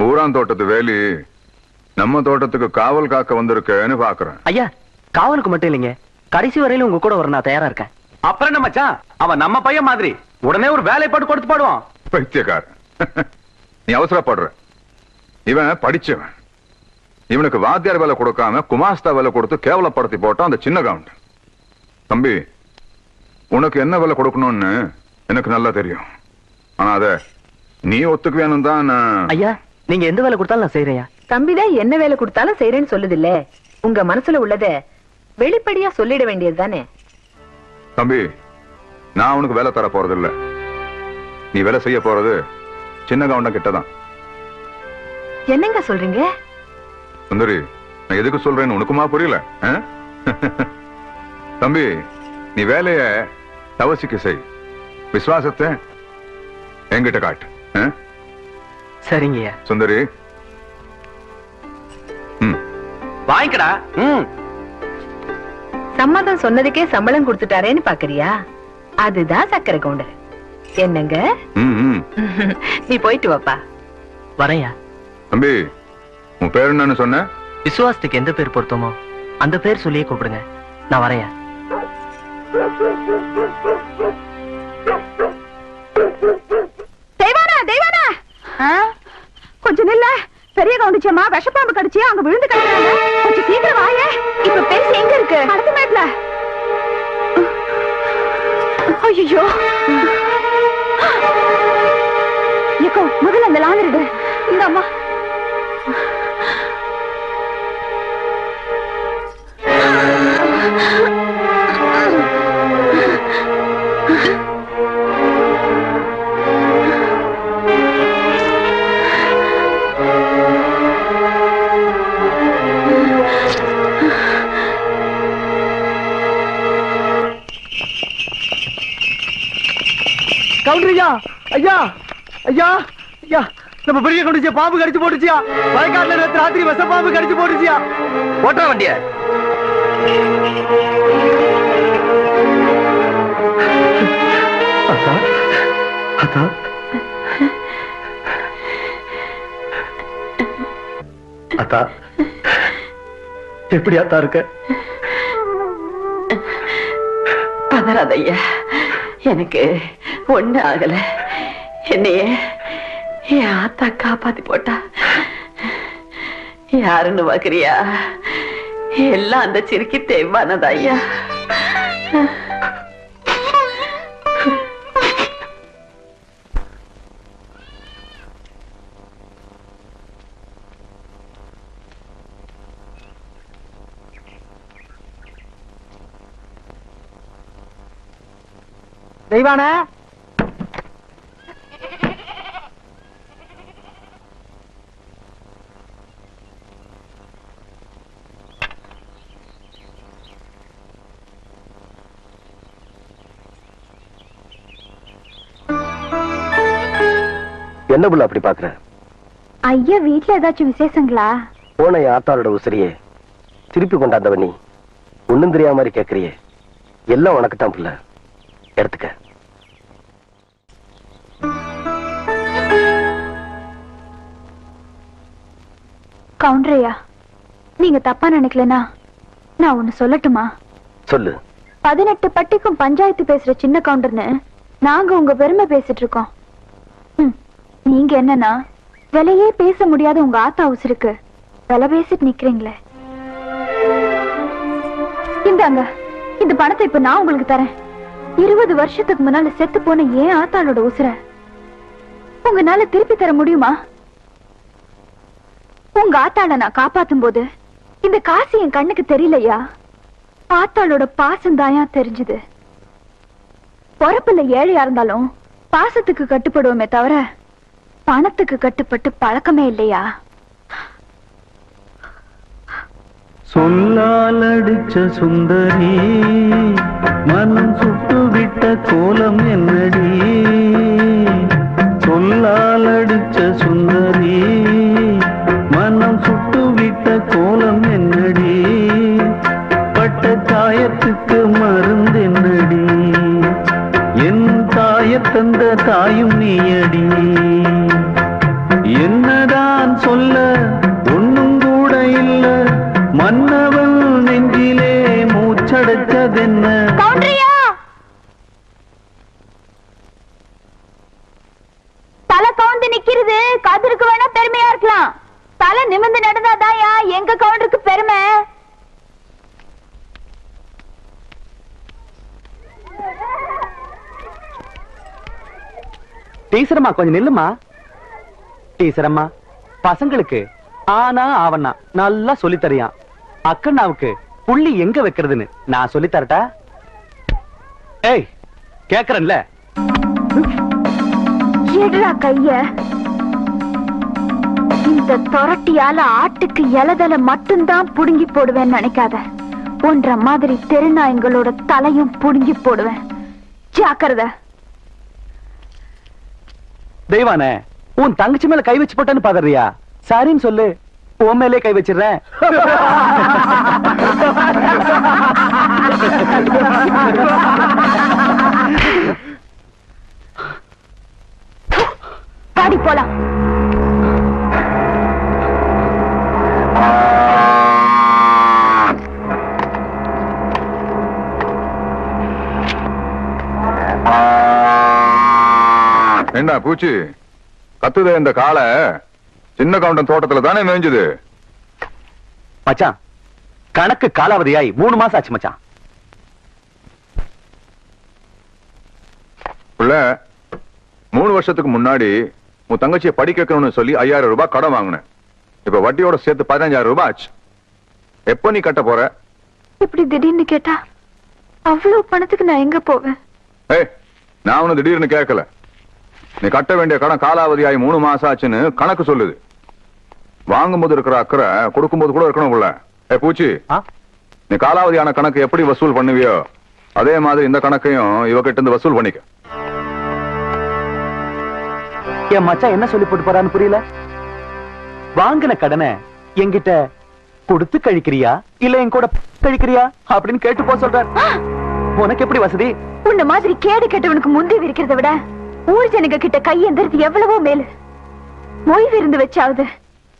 ஊரான் தோட்டத்து வேலி நம்ம தோட்டத்துக்கு காவல் காக்க வந்திருக்கேன்னு பாக்குறேன்.
ஐயா, காவலுக்கு மட்டும் இல்லைங்க, கடைசி வரையில உங்க கூட வர நான் தயாரா இருக்கேன்.
அப்புறம் என்ன மச்சான், அவன் நம்ம பையன் மாதிரி உடனே ஒரு வேலை போட்டு கொடுத்து பாடுவான்.
பைத்தியக்கார, நீ அவசரப்படுற. இவன் படிச்சவன். இவனுக்கு வாத்தியார் வேலை கொடுக்காம குமாஸ்தா வேலை கொடுத்து கேவலப்படுத்தி போட்டான் அந்த சின்ன கவுண்ட். தம்பி, உனக்கு என்ன வேலை கொடுக்கணும்னு எனக்கு நல்லா தெரியும். ஆனா அத நீ ஒத்துக்குவேன்னு தான்.
ஐயா, நீங்க எந்த வேலை கொடுத்தாலும் நான் செய்யறேன்.
தம்பிதான் என்ன வேலை கொடுத்தாலும் செய்யறேன்னு சொல்லுது இல்ல, உங்க மனசுல உள்ளத வெளிப்படையா சொல்லிட வேண்டியது தானே.
தம்பி, நான் உனக்கு வேலை தர போறது இல்ல. நீ வேலை செய்ய போறது சின்ன கவுண்ட கிட்டதான்.
என்னங்க சொல்றீங்க?
சுந்தரி, நான் எதுக்கு சொல்றேன்னு உனக்குமா புரியல? தம்பி, நீ வேலைய தவசிக்க செய். விசுவாசத்தை என்கிட்ட காட்டு.
சரிங்கய்யா.
சுந்தரி,
வாங்கிக்கடா.
சம்மதம் சொன்னதுக்கே சம்பளம் கொடுத்துட்டாரேன்னு பாக்குறியா? அதுதான் சக்கரை கவுண்டர். என்னங்க, நீ போயிட்டு வாப்பா.
வரையா.
தம்பி, உன் பேர் என்னன்னு சொன்ன?
விசுவாசத்துக்கு எந்த பேர் பொருத்தமோ அந்த பேர் சொல்லியே கூப்பிடுங்க. நான் வரையா.
தெய்வானா கொஞ்சம் நில்ல. பெரிய கவுண்டிச்சம்மா விஷப்பாம்பு கடிச்சு அங்க விழுந்து கிடக்குறாங்க. கொஞ்சம் சீக்கிரம் வாயே. இப்ப பேசி எங்க இருக்கு? அடுத்த மேட்ல. ஐயோ, ஏக்கோ முதல்ல அந்த லான் இருக்கு. இந்த அம்மா
கவுண்டரியா, ஐயா ஐயா ஐயா, நம்ம பெரிய கவுண்டிச்சியா பாம்பு கடிச்சு போட்டுச்சியா. வயக்காட்டுல நேற்று ராத்திரி விஷ பாம்பு கடிச்சு போட்டுச்சியா.
ஓட்டா வண்டிய. அத்தா, எப்படி அத்தா இருக்க?
பதறாதையா, எனக்கு ஒண்ணு ஆகல. என்னைய என் ஆத்தா காப்பாத்தி போட்டா. யாருன்னு பாக்குறியா? எல்லாம் அந்த சிரிக்கி தேவானதா ஐயா.
தெய்வான,
என்ன புள்ள அப்படி பாக்குற?
ஐயா, வீட்டுல ஏதாச்சும் விசேஷங்களா?
போன ஆத்தாளோட உசிரியே திருப்பி கொண்டாந்தவ நீ ஒண்ணும் தெரியாம மாதிரி கேக்குறியே. எல்லாம் உனக்கு தான் புள்ள, எடுத்துக்க.
கவுண்டரையா, நீங்க தப்பா நினைக்கலனா நான் ஒண்ணு சொல்லட்டுமா?
சொல்லு.
18 பட்டிக்கும் பஞ்சாயத்து பேசுற சின்ன கவுண்டர்னு நாங்க உங்க பெருமை பேசிட்டு இருக்கோம். நீங்க என்னன்னா விலையே பேச முடியாத உங்க ஆத்தா உசுருக்கு விலை பேசிட்டு நிக்கிறீங்களே. இந்தாங்க, இந்த பணத்தை இப்ப நான் உங்களுக்கு தரேன். 20 வருஷத்துக்கு முன்னால செத்து போன ஏன் ஆத்தாளோட உசுர உங்களால திருப்பி தர முடியுமா? உங்க ஆத்தாள நான் காப்பாத்தும் போது இந்த காசு என் கண்ணுக்கு தெரியலையா? ஆத்தாளோட பாசம் தாயா தெரிஞ்சுது. பொறப்புல ஏழையா இருந்தாலும் பாசத்துக்கு கட்டுப்படுவோமே தவிர பணத்துக்கு கட்டுப்பட்டு பழக்கமே இல்லையா?
சொல்லால் அடிச்ச சுந்தரி மனம் சுட்டுவிட்ட கோலம் என்னடி? சொல்லால் அடிச்ச சுந்தரி மனம் சுட்டுவிட்ட கோலம் என்னடி? பட்ட காயத்துக்கு மருந்து என்னடி? என் தாயத்தந்த தாயும் நீயடி. என்னதான் சொல்ல ஒன்னும் கூட இல்ல, மன்னவன் நெஞ்சிலே மூச்சடைச்சதென்ன?
தலை கவுந்து நிக்கிறது கதிருக்கு வேணா பெருமையா இருக்கலாம். தலை நிமிர்ந்து நடந்தாதாயா எங்க கவுண்டருக்கு பெருமை.
டீச்சரம்மா கொஞ்சம் நில்லுமா. டீச்சரம்மா, பசங்களுக்கு ஆனா ஆவண்ணா நல்லா சொல்லி தரியான். அக்கண்ணாவுக்கு புள்ளி எங்க வைக்கிறதுன்னு நான் சொல்லி தரட்டா? ஏய், கேக்குறேன்ல.
எடுடா கைய. இந்த தொரட்டியால ஆட்டுக்கு இலதலை மட்டும்தான் புடுங்கி போடுவேன்னு நினைக்காத. ஒன்ற மாதிரி தெருநாயங்களோட தலையும் புடுங்கி போடுவேன். ஜாக்கிரதை.
தெய்வானே, உன் தங்கச்சி மேல கை வச்சு போட்டேன்னு பாக்குறியா? சரின்னு சொல்லு, உன் மேலே கை வச்சிடுறேன்.
பாடி போலாம்.
என்ன பூச்சி கத்துதே? இந்த காளை சின்ன கவுண்டன் தோட்டத்துல தானே மேய்ஞ்சது.
மச்சான், கணக்கு காலாவதியாய் 3 மாசம் ஆச்சு மச்சான்.
புள்ள, 3 வருஷத்துக்கு முன்னாடி உன் தங்கச்சியை படிக்க வைக்கணும்னு சொல்லி 5000 ரூபாய் கடன் வாங்கினேன். இப்ப வட்டியோட சேர்த்து 15000 ரூபாய் ஆச்சு. எப்ப நீ கட்ட போற?
இப்படி திடீர்னு கேட்டா அவ்வளவு பணத்துக்கு நான் எங்க போவேன்?
ஏய், நான் உன்னை திடீர்னு கேட்கல. நீ கட்ட வேண்டிய கடன் காலாவதியாகி 3 மாசம் ஆச்சுன்னு கணக்கு சொல்லுது. வாங்கும்போது இருக்கிற அக்கறை கொடுக்கும்போது கூட இருக்கணும் உள்ள. பூச்சி, நீ காலாவதியான கணக்கு எப்படி வசூல் பண்ணுவியோ அதே மாதிரி இந்த கணக்கையும் இவகிட்ட இருந்து வசூல் பண்ணிக்க.
என் மச்சான் என்ன சொல்லி போட்டு போறான்னு புரியல. வாங்கின கடனை என்கிட்ட கொடுத்து கழிக்கிறியா இல்ல என் கூட கழிக்கிறியா அப்படின்னு கேட்டு போ சொல்றார். உனக்கு எப்படி வசதி?
உன்ன மாதிரி கேடு கெட்டவனுக்கு முந்தி இருக்கிறத விட ஊர் ஜனங்க கிட்ட கையெந்திரது எவ்வளவோ மேலு. மொய் விருந்து வச்சாவது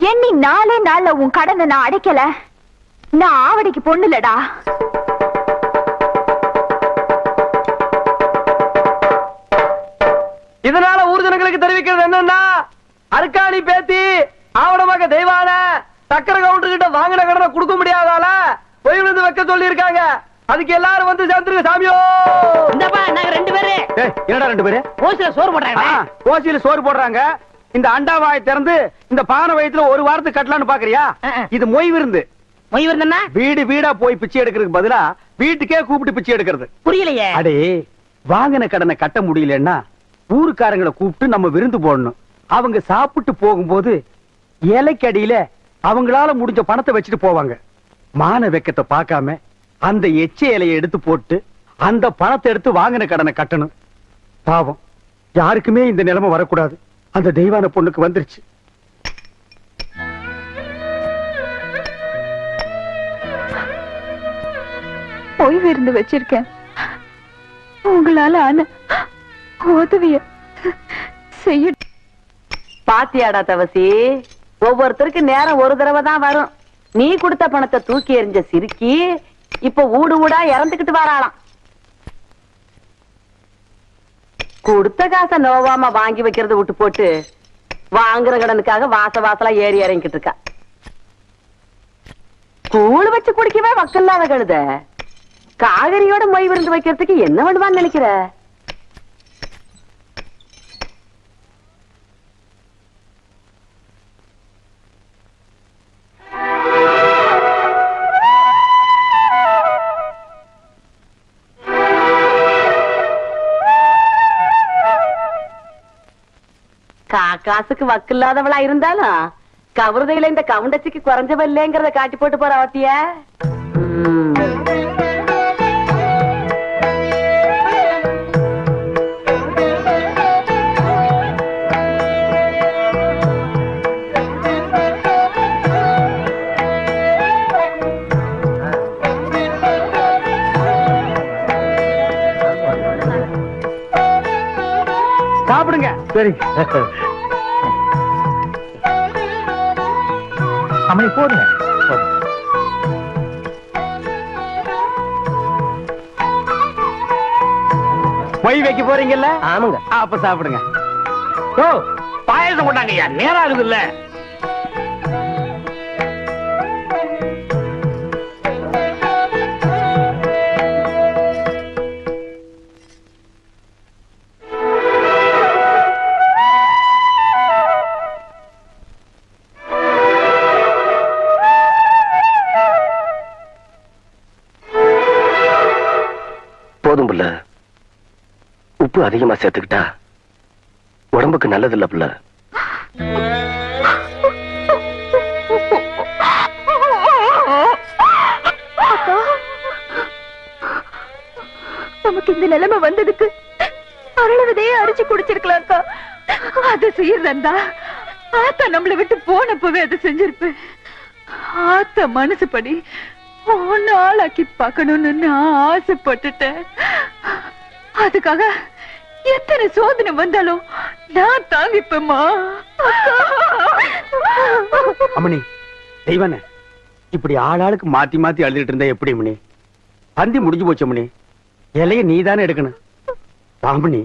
எண்ணி 4 நாள்ல உன் கடனை நான் அடைக்கல. நான் ஆவடிக்கு பொண்ணு இல்லடா.
இதனால ஊர் ஜனங்களுக்கு தெரிவிக்கிறது என்னன்னா, அருக்காணி பேத்தி ஆவணமாக தெய்வான சக்கர கவுண்டர் கிட்ட வாங்கின கடனை கொடுக்க முடியாதால பொய் விருந்து வைக்க சொல்லி இருக்காங்க. அதுக்கு எல்லாரும் வந்து சேர்ந்துருங்க சாமியோ.
இந்தப்பா நாங்க 2 பேரு.
என்னடா 2 பேரு?
ஓசில சோறு போடுறாங்க.
ஓசில சோறு போடுறாங்க. இந்த அண்டாவாயை திறந்து இந்த பானை வயித்துல ஒரு வாரத்துக்கு கட்டலான்னு பாக்குறியா? இது மொய் விருந்து.
மொய் விருந்துன்னா
வீடு வீடா போய் பிச்சை எடுக்கிறதுக்கு பதிலா வீட்டுக்கே கூப்பிட்டு பிச்சை எடுக்கிறது.
புரியலையே.
அடே, வாங்கின கடனை கட்ட முடியலன்னா ஊருக்காரங்களை கூப்பிட்டு நம்ம விருந்து போடணும். அவங்க சாப்பிட்டு போகும்போது இலைக்கடியில அவங்களால முடிஞ்ச பணத்தை வச்சுட்டு போவாங்க. மான வெக்கத்தை பார்க்காம அந்த எச்ச இலையை எடுத்து போட்டு அந்த பணத்தை எடுத்து வாங்கின கடனை கட்டணும். பாவம், யாருக்குமே இந்த நிலைமை வரக்கூடாது. அந்த தெய்வான பொண்ணுக்கு வந்துருச்சு.
ஓய்வு இருந்து வச்சிருக்கேன். உங்களால ஆன உதவிய செய்ய.
பாத்தியாடா தவசி, ஒவ்வொருத்தருக்கு நேரம் ஒரு தடவை தான் வரும். நீ கொடுத்த பணத்தை தூக்கி எறிஞ்ச சிரிக்கி இப்ப ஊடு ஊடா இறந்துகிட்டு வராளாம். கொடுத்த காசை நோவாம வாங்கி வைக்கிறத விட்டு போட்டு வாங்குற கடனுக்காக வாசலா ஏறி இறங்கிட்டு இருக்கா. கூழ் வச்சு குடிக்கவே வக்கில்லாத கழுத காகரியோட மொய் விருந்து வைக்கிறதுக்கு என்ன வேண்டுமான்னு நினைக்கிற? காசுக்கு வக்கில்லாதவளா இருந்தாலும் கவருதையில இந்த கவுண்டச்சிக்கு குறைஞ்சவில்லைங்கிறத காட்டி போட்டு போற அவத்திய.
சாப்பிடுங்க. சரி அம்மா போடுங்க. மொய் வைக்க போறீங்கல்ல? ஆமாங்க. அப்ப சாப்பிடுங்க. ஓ பாயசம் கொண்டாங்க. நேரம் ஆகுது இல்ல?
போதும் புள்ள, உப்பு அதிகமா சேர்த்துக்கிட்டா உடம்புக்கு நல்லது இல்ல புள்ள.
நமக்கு இந்த நிலைமை வந்ததுக்கு அரளவதையே அரிச்சு குடிச்சிருக்கலாம் அக்கா. அது செய்யறதா ஆத்தா நம்மளை விட்டு போனப்பவே அதை செஞ்சிருப்பேன். ஆத்தா மனசுப்படி ஒன்னு ஆளாக்கி பார்க்கணும்னு நான் ஆசைப்பட்டுட்டேன். அதுக்காக எத்தனை சோதனை வந்தாலும் நான் தாங்கிப்பேம்மா.
அம்மணி தெய்வனே, இப்படி ஆளாளுக்கு மாத்தி மாத்தி அழுதுட்டு இருந்தா எப்படி மணி? பந்தி முடிஞ்சு போச்சு மணி. இலைய நீதானே எடுக்கணும். பாம்பணி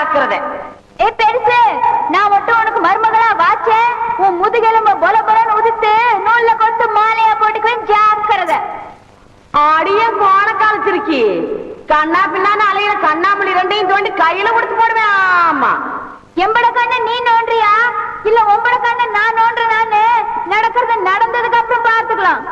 ஜாக்கிரதை.
ஏ பெருசு, நான் மட்டும் உனக்கு மருமகளா வாச்சேன், உன் முதுகெலும்ப பொல பொலன்னு உதித்து நூல்ல கொத்து மாலையா போட்டுக்குவேன், ஜாக்கிரதை.
ஆடிய போன காலத்திருக்கி கண்ணா பின்னான்னு அலையில கண்ணாமூலி ரெண்டையும் தோண்டி கையில கொடுத்து போடுவேன். ஆமா,
எம்பட கண்ண நீ நோன்றியா இல்ல உம்பட கண்ண நான் நோன்றேன்? நானு நடக்கிறது நடந்ததுக்கு அப்புறம் பார்த்துக்கலாம்.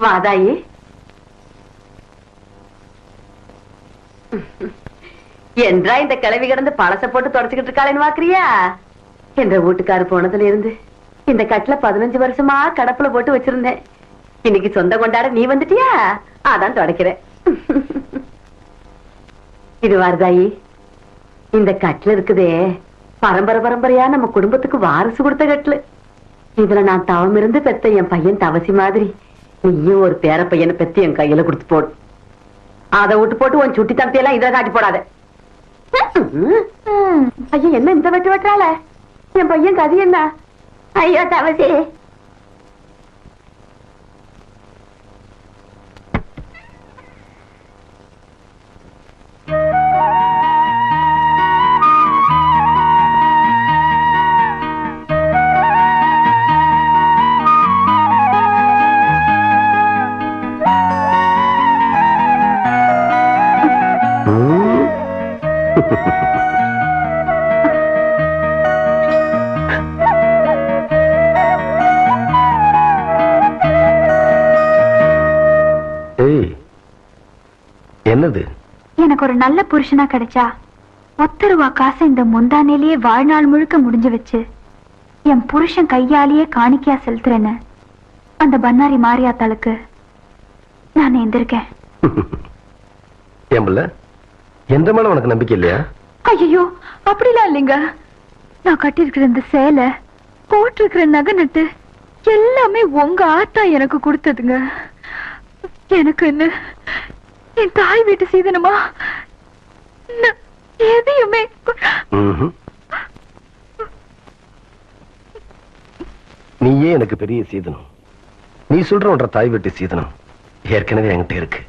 வாதாயி, என்றா இந்த கிளவி கிடந்து பழச போட்டு தொடச்சுக்கிட்டு இருக்காளேன்னு பாக்குறியா? என்ற வீட்டுக்காரு போனதுல இருந்து இந்த கட்டில 15 வருஷமா கடப்புல போட்டு வச்சிருந்தேன். இன்னைக்கு சொந்த கொண்டாட நீ வந்துட்டியா, அதான் தொடக்கிறேன். இது வாரதாயி, இந்த கட்டில இருக்குதே பரம்பரை பரம்பரையா நம்ம குடும்பத்துக்கு வாரிசு கொடுத்த கட்டில. இதுல நான் தவம் இருந்து பெத்த என் பையன் தவசி மாதிரி நீயும் ஒரு பேர பையனை பெத்து என் கையில கொடுத்து போடு. அதை விட்டு போட்டு உன் சுட்டி தம்பி இதை காட்டி போடாத. ஐயோ, என்ன இந்த வெட்டு வெட்டுறாள? என் பையன் கதி என்ன?
ஐயோ தவசி,
என்னது?
எனக்கு ஒரு நல்ல புருஷனா கிடைச்சா 10 ரூபா காசை இந்த முந்தானேலேயே வாழ்நாள் முழுக்க முடிஞ்சு வச்சு என் புருஷன் கையாலேயே காணிக்கையா செலுத்துறேன்னு அந்த பன்னாரி மாரியாத்தாளுக்கு நான் எந்திருக்கேன்.
ஏம்பல, எந்த மேல உனக்கு நம்பிக்கை இல்லையா?
ஐயோ, அப்படிலாம் இல்லைங்க. நான் கட்டிருக்கிற இந்த சேலை, போட்டிருக்கிற நகை நட்டு எல்லாமே உங்க ஆத்தா எனக்கு கொடுத்ததுங்க. எனக்கு என்ன என் தாய் வீட்டு சீதனமா எதையுமே.
நீயே எனக்கு பெரிய சீதனம். நீ சொல்ற ஒன்ற தாய் வீட்டு சீதனம் ஏற்கனவே என்கிட்ட இருக்கு.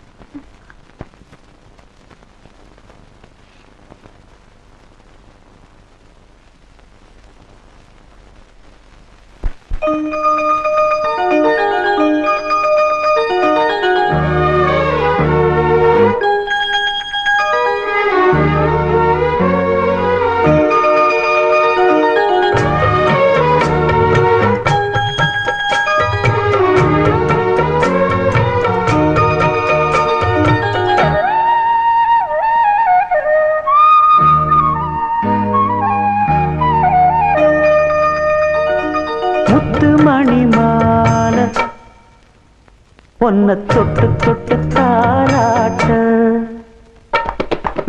பொன்ன தொட்டு தொட்டு தாராட்ட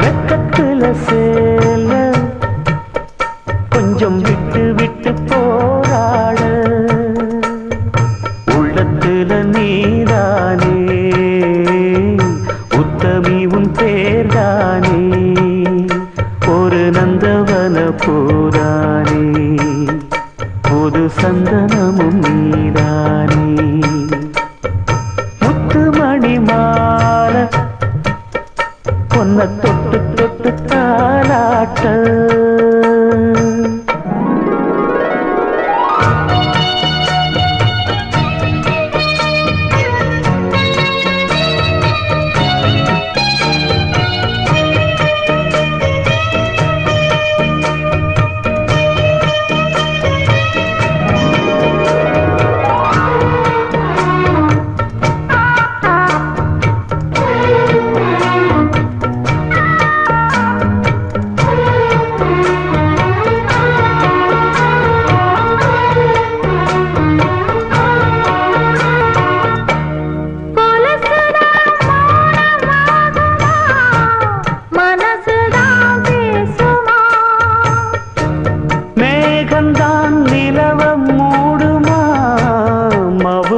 வெக்கத்துல சேல கொஞ்சம் விட்டு விட்டு போராட உள்ளத்துல நீதானே உத்தமி உன் பேர்தானே ஒரு நந்தவன போரானே புது சந்தனமும் நீதானே மணிமால பொன்ன தொட்டு தொட்டு தாலாட்ட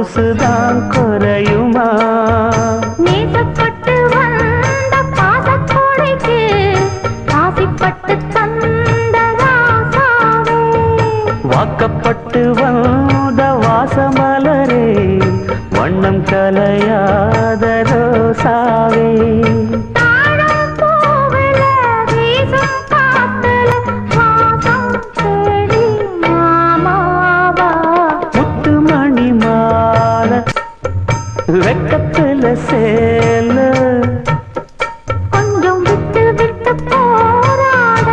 சொகுசுதான் குறையுமா?
நேசப்பட்டு வந்த பாசக்கோடைக்கு ஆசைப்பட்டு தந்த ராசாவே,
வாக்கப்பட்டு வந்த வாசமலரே, வண்ணம் கலையாத ரோசாவே.
தாழம் பூவுல வீசும் காத்துல வாசம் தேடி மாமாவா.
முத்துமணி மாலை வெக்கத்துல சேல,
கொஞ்சம் விட்டு விட்டு போராட.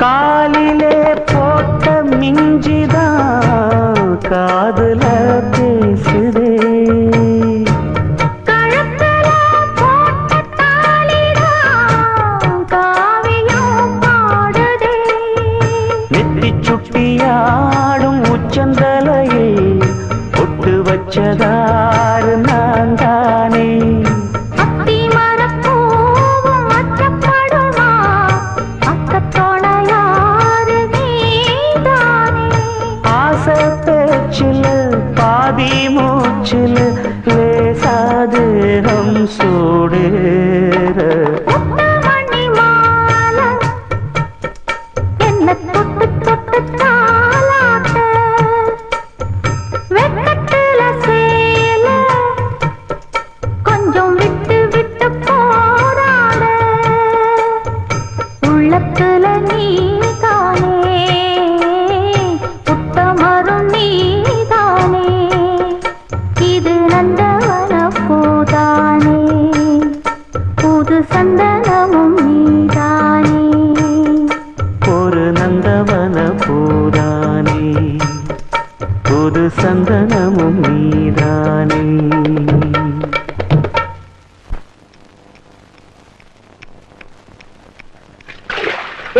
காலிலே போட்ட மிஞ்சிதான் காதுல பேசுதே.
கழுத்துல போட்ட தாலிதான் காவியம் பாடுதே.
நெத்தி சுட்டியாடும் உச்சந்தலையை ஒட்டு வச்சதாறு நான் தானே.
அத்தி மரப்பூவும் அச்சப்படுமா, அக்கத்தோட யாரு நீதானே.
ஆசை பேச்சில் பாதி மூச்சில் லேசாதேகம் சூடேற.
முத்துமணி மாலை என்ன தொட்டு தொட்டு தாலாட்ட. வெக்கத்துல சேல கொஞ்சம் விட்டு விட்டு போராட. உள்ளத்துல நீதானே, உத்தமரும் நீதானே. இது நந்தவன பூதானே, புது சந்தனமும் நீதானே.
ஒரு நந்தவன பூரானே, புது சந்தனமும் நீதானே.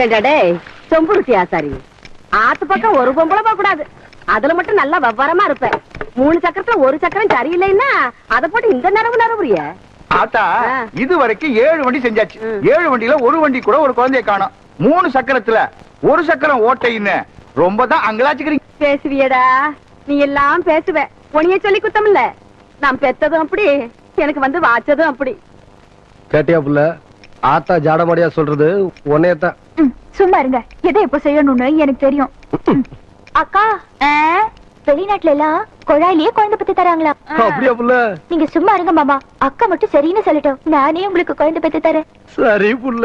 ஏண்டா சொம்புருத்தி ஆசாரி, ஆத்து பக்கம் ஒரு பொம்பளை போக கூடாது. அதுல மட்டும் நல்லா வவ்வரமா இருப்பேன். 3 சக்கரத்துல ஒரு சக்கரம் சரியில்லைன்னா அதை போட்டு இந்த நரவுறிய.
ஆத்தா
ஆ.
இது வரைக்கும் 7 வண்டி செஞ்சாச்சு. 7 வண்டியில ஒரு வண்டி கூட ஒரு குழந்தைய காணோம். 3 சக்கரத்துல ஒரு சக்கரம் ஓட்டைன்னு ரொம்ப தான் அங்கலாச்சுக்கிறீங்க.
பேசுவியடா, நீ எல்லாம் பேசுவ. உனிய சொல்லி குத்தம் இல்ல. நான் பெத்ததும் அப்படி, எனக்கு வந்து வாச்சதும் அப்படி.
கேட்டியா புள்ள? ஆத்தா ஜாடமாடியா சொல்றது உன்னையத்தான்.
சும்மா இருங்க. எதை எப்ப செய்யணும்னு எனக்கு தெரியும். அக்கா, வெளிநாட்டுல எல்லாம் குழாயிலேயே குழந்தை பத்தி தராங்களா?
அப்படியா புள்ள?
நீங்க சும்மா இருங்க மாமா. அக்கா மட்டும் சரின்னு சொல்லட்டும், நானே உங்களுக்கு குழந்தை பத்தி தரேன்.
சரி புள்ள.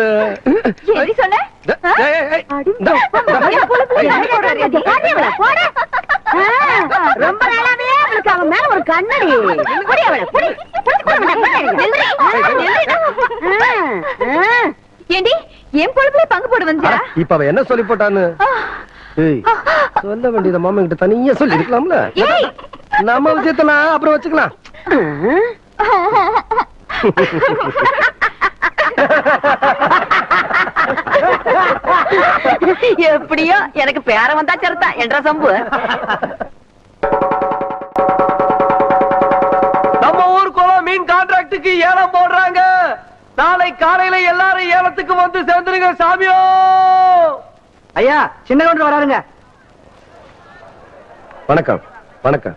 எது சொன்ன?
ரொம்ப நாளாவே அவளுக்கு அவன் மேல ஒரு கண்ணடி.
ஏண்டி என் பொழுதுல பங்கு போட வந்தியா?
இப்ப அவ என்ன சொல்லி போட்டான்னு சொல்ல வேண்டியத மாமா கிட்ட தனியா சொல்லி இருக்கலாம்ல. நம்ம விஷயத்தெல்லாம் அப்புறம் வச்சுக்கலாம்.
எப்படியோ எனக்கு பேர வந்தா சரிதா என்ற சம்பு.
நம்ம ஊர் குளம் மீன் கான்ட்ராக்டுக்கு ஏலம் போடுறாங்க. நாளை காலையில எல்லாரும் ஏலத்துக்கு வந்து சேர்ந்துருங்க சாமியோ. ஐயா, சின்ன கவுண்டர் வராருங்க.
வணக்கம் வணக்கம்.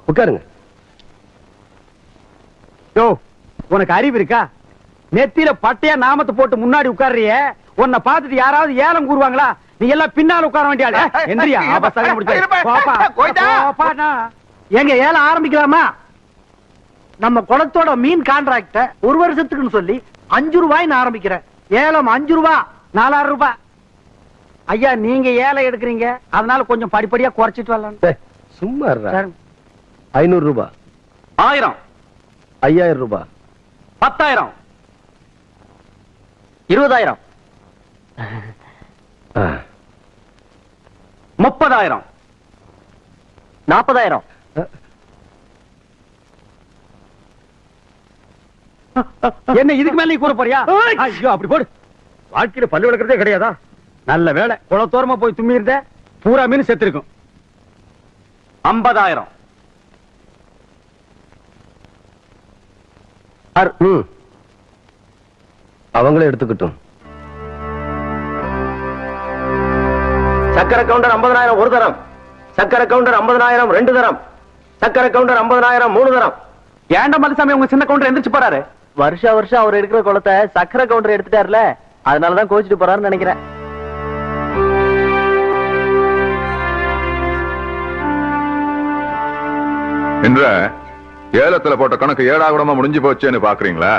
உட்காருங்க.
யோ, உனக்கு அறிவு இருக்கா? நெத்தியில பட்டையா நாமத்தை போட்டு முன்னாடி உட்கார்றிய. உன்னை பார்த்துட்டு யாராவது ஏலம் கூறுவாங்களா? நீ எல்லாம் பின்னால உட்கார வேண்டிய. எங்க ஏலம் ஆரம்பிக்கலாமா? நம்ம குளத்தோட மீன் கான்ட்ராக்ட 1 வருஷத்துக்குன்னு சொல்லி 5 ரூபாய் ஆரம்பிக்கிறேன். ஏலம் 5 ரூபாய், 4000 ரூபாய். ஐயா, நீங்க ஏலம் எடுக்கிறீங்க, அதனால கொஞ்சம் படிப்படியா குறைச்சிட்டு வரலாம்.
சும்மா 500 ரூபாய்,
1000,
5000 ரூபாய்,
10,000, 20,000,
30,000.
40,000.
என்ன இதுக்கு மேல நீ கூற போறியா? ஐயோ அப்படி போடு. வாழ்க்கையில பல்லு விளக்குறதே கிடையாதா? நல்ல வேலை குளத்தோரமா போய் தும்மி இருந்த பூரா மீன் செத்து இருக்கும்.
50,000.
அவங்களே எடுத்துக்கிட்டும். சக்கரை கவுண்டர் 50,000 ஒரு தரம், சக்கரை கவுண்டர் 50,000 2 தரம், சக்கரை கவுண்டர் 50,000 3 தரம்.
ஏன்டா மலுசாமி உங்க சின்ன கவுண்டர் எந்திரிச்சு போறாரு?
வருஷம் அவர் எடுக்கிற குளத்தை சக்கரை கவுண்டர் எடுத்துட்டாருல, அதனாலதான் கோச்சிட்டு போறாருன்னு நினைக்கிறேன்.
என்ற ஏலத்துல போட்ட கணக்கு ஏடாகுடமா முடிஞ்சு போச்சேன்னு பாக்குறீங்களா?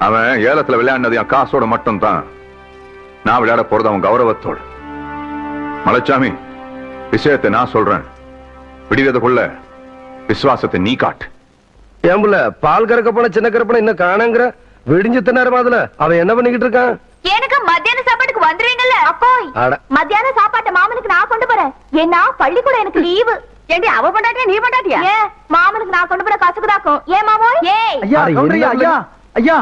அவன் ஏலத்துல விளையாடினது என் காசோட மட்டும் தான். நான் விளையாட போறது அவன் கௌரவத்தோடு. மலைச்சாமி, விஷயத்தை நான் சொல்றேன். விடிவதுக்குள்ள விசுவாசத்தை நீ காட்டு.
ஏம்புல பால் கறக்க போன சின்ன கரப்பன இன்னும் காணங்கிற விடிஞ்சு தின்னாரு. அதுல அவன் என்ன பண்ணிக்கிட்டு இருக்கான்?
எனக்கு மத்தியான சாப்பாட்டுக்கு வந்துருவீங்கல்ல அப்போ?
அட.
மத்தியான சாப்பாட்டை மாமனுக்கு நான் கொண்டு போறேன். ஏன்னா பள்ளிக்கூடம் எனக்கு லீவு.
ஏண்டி அவ பண்ணாட்டியா நீ பண்ணாட்டியா?
ஏன் மாமனுக்கு நான் கொண்டு போற கசுக்குதாக்கும். ஏன் மாமோய்? ஏய்
ஐயா கவுண்டரியா, ஐயா ஐயா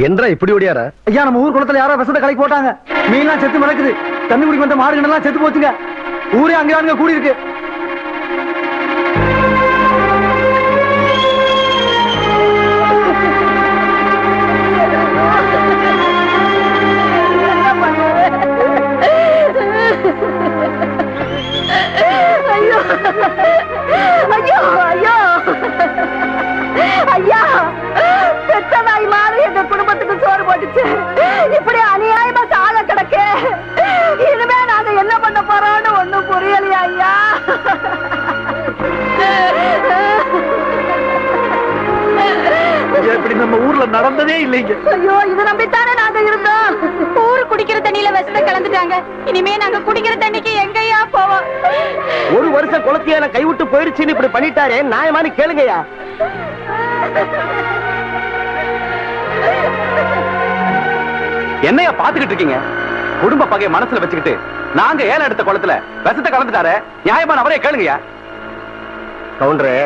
என்றா இப்படி ஓடியார?
ஐயா நம்ம ஊர் குளத்துல யாரோ விஷத்தை கலக்கி போட்டாங்க. மீன்லாம் செத்து மிதக்குது. தண்ணி குடிக்க வந்த மாடுகள் எல்லாம் செத்து போச்சுங்க. ஊரே அங்க கூடி இருக்கு.
ஐயோ ஐயோ ஐயோ ஐயா, பெத்த நாய் மாதிரி எங்க குடும்பத்துக்கு சோறு போட்டுச்சு. இப்படி அநியாயமா சாக கிடக்க இனிமே நாங்க என்ன பண்ண போறோம்னு ஒண்ணும் புரியலையா ஐயா?
இப்படி நம்ம ஊர்ல நடந்ததே இல்லைங்க.
ஐயோ, இதை நம்பித்தானே நாங்க இருந்தோம்.
ஊரு குடிக்கிற தண்ணியில விஷத்தை கலந்துட்டாங்க. இனிமே நாங்க குடிக்கிற தண்ணிக்கு எங்கயா போவோம்?
ஒரு வருஷம் குளத்தைய கைவிட்டு போயிருச்சுன்னு இப்படி பண்ணிட்டாரே, நியாயமானு கேளுங்கயா.
என்னையா பாத்துக்கிட்டு இருக்கீங்க? குடும்ப பகையை மனசுல வச்சுக்கிட்டு நாங்க ஏலம் எடுத்த குளத்துல விஷத்தை கலந்துட்டாரு, நியாயமான அவரே கேளுங்கயா.
கவுண்டரே,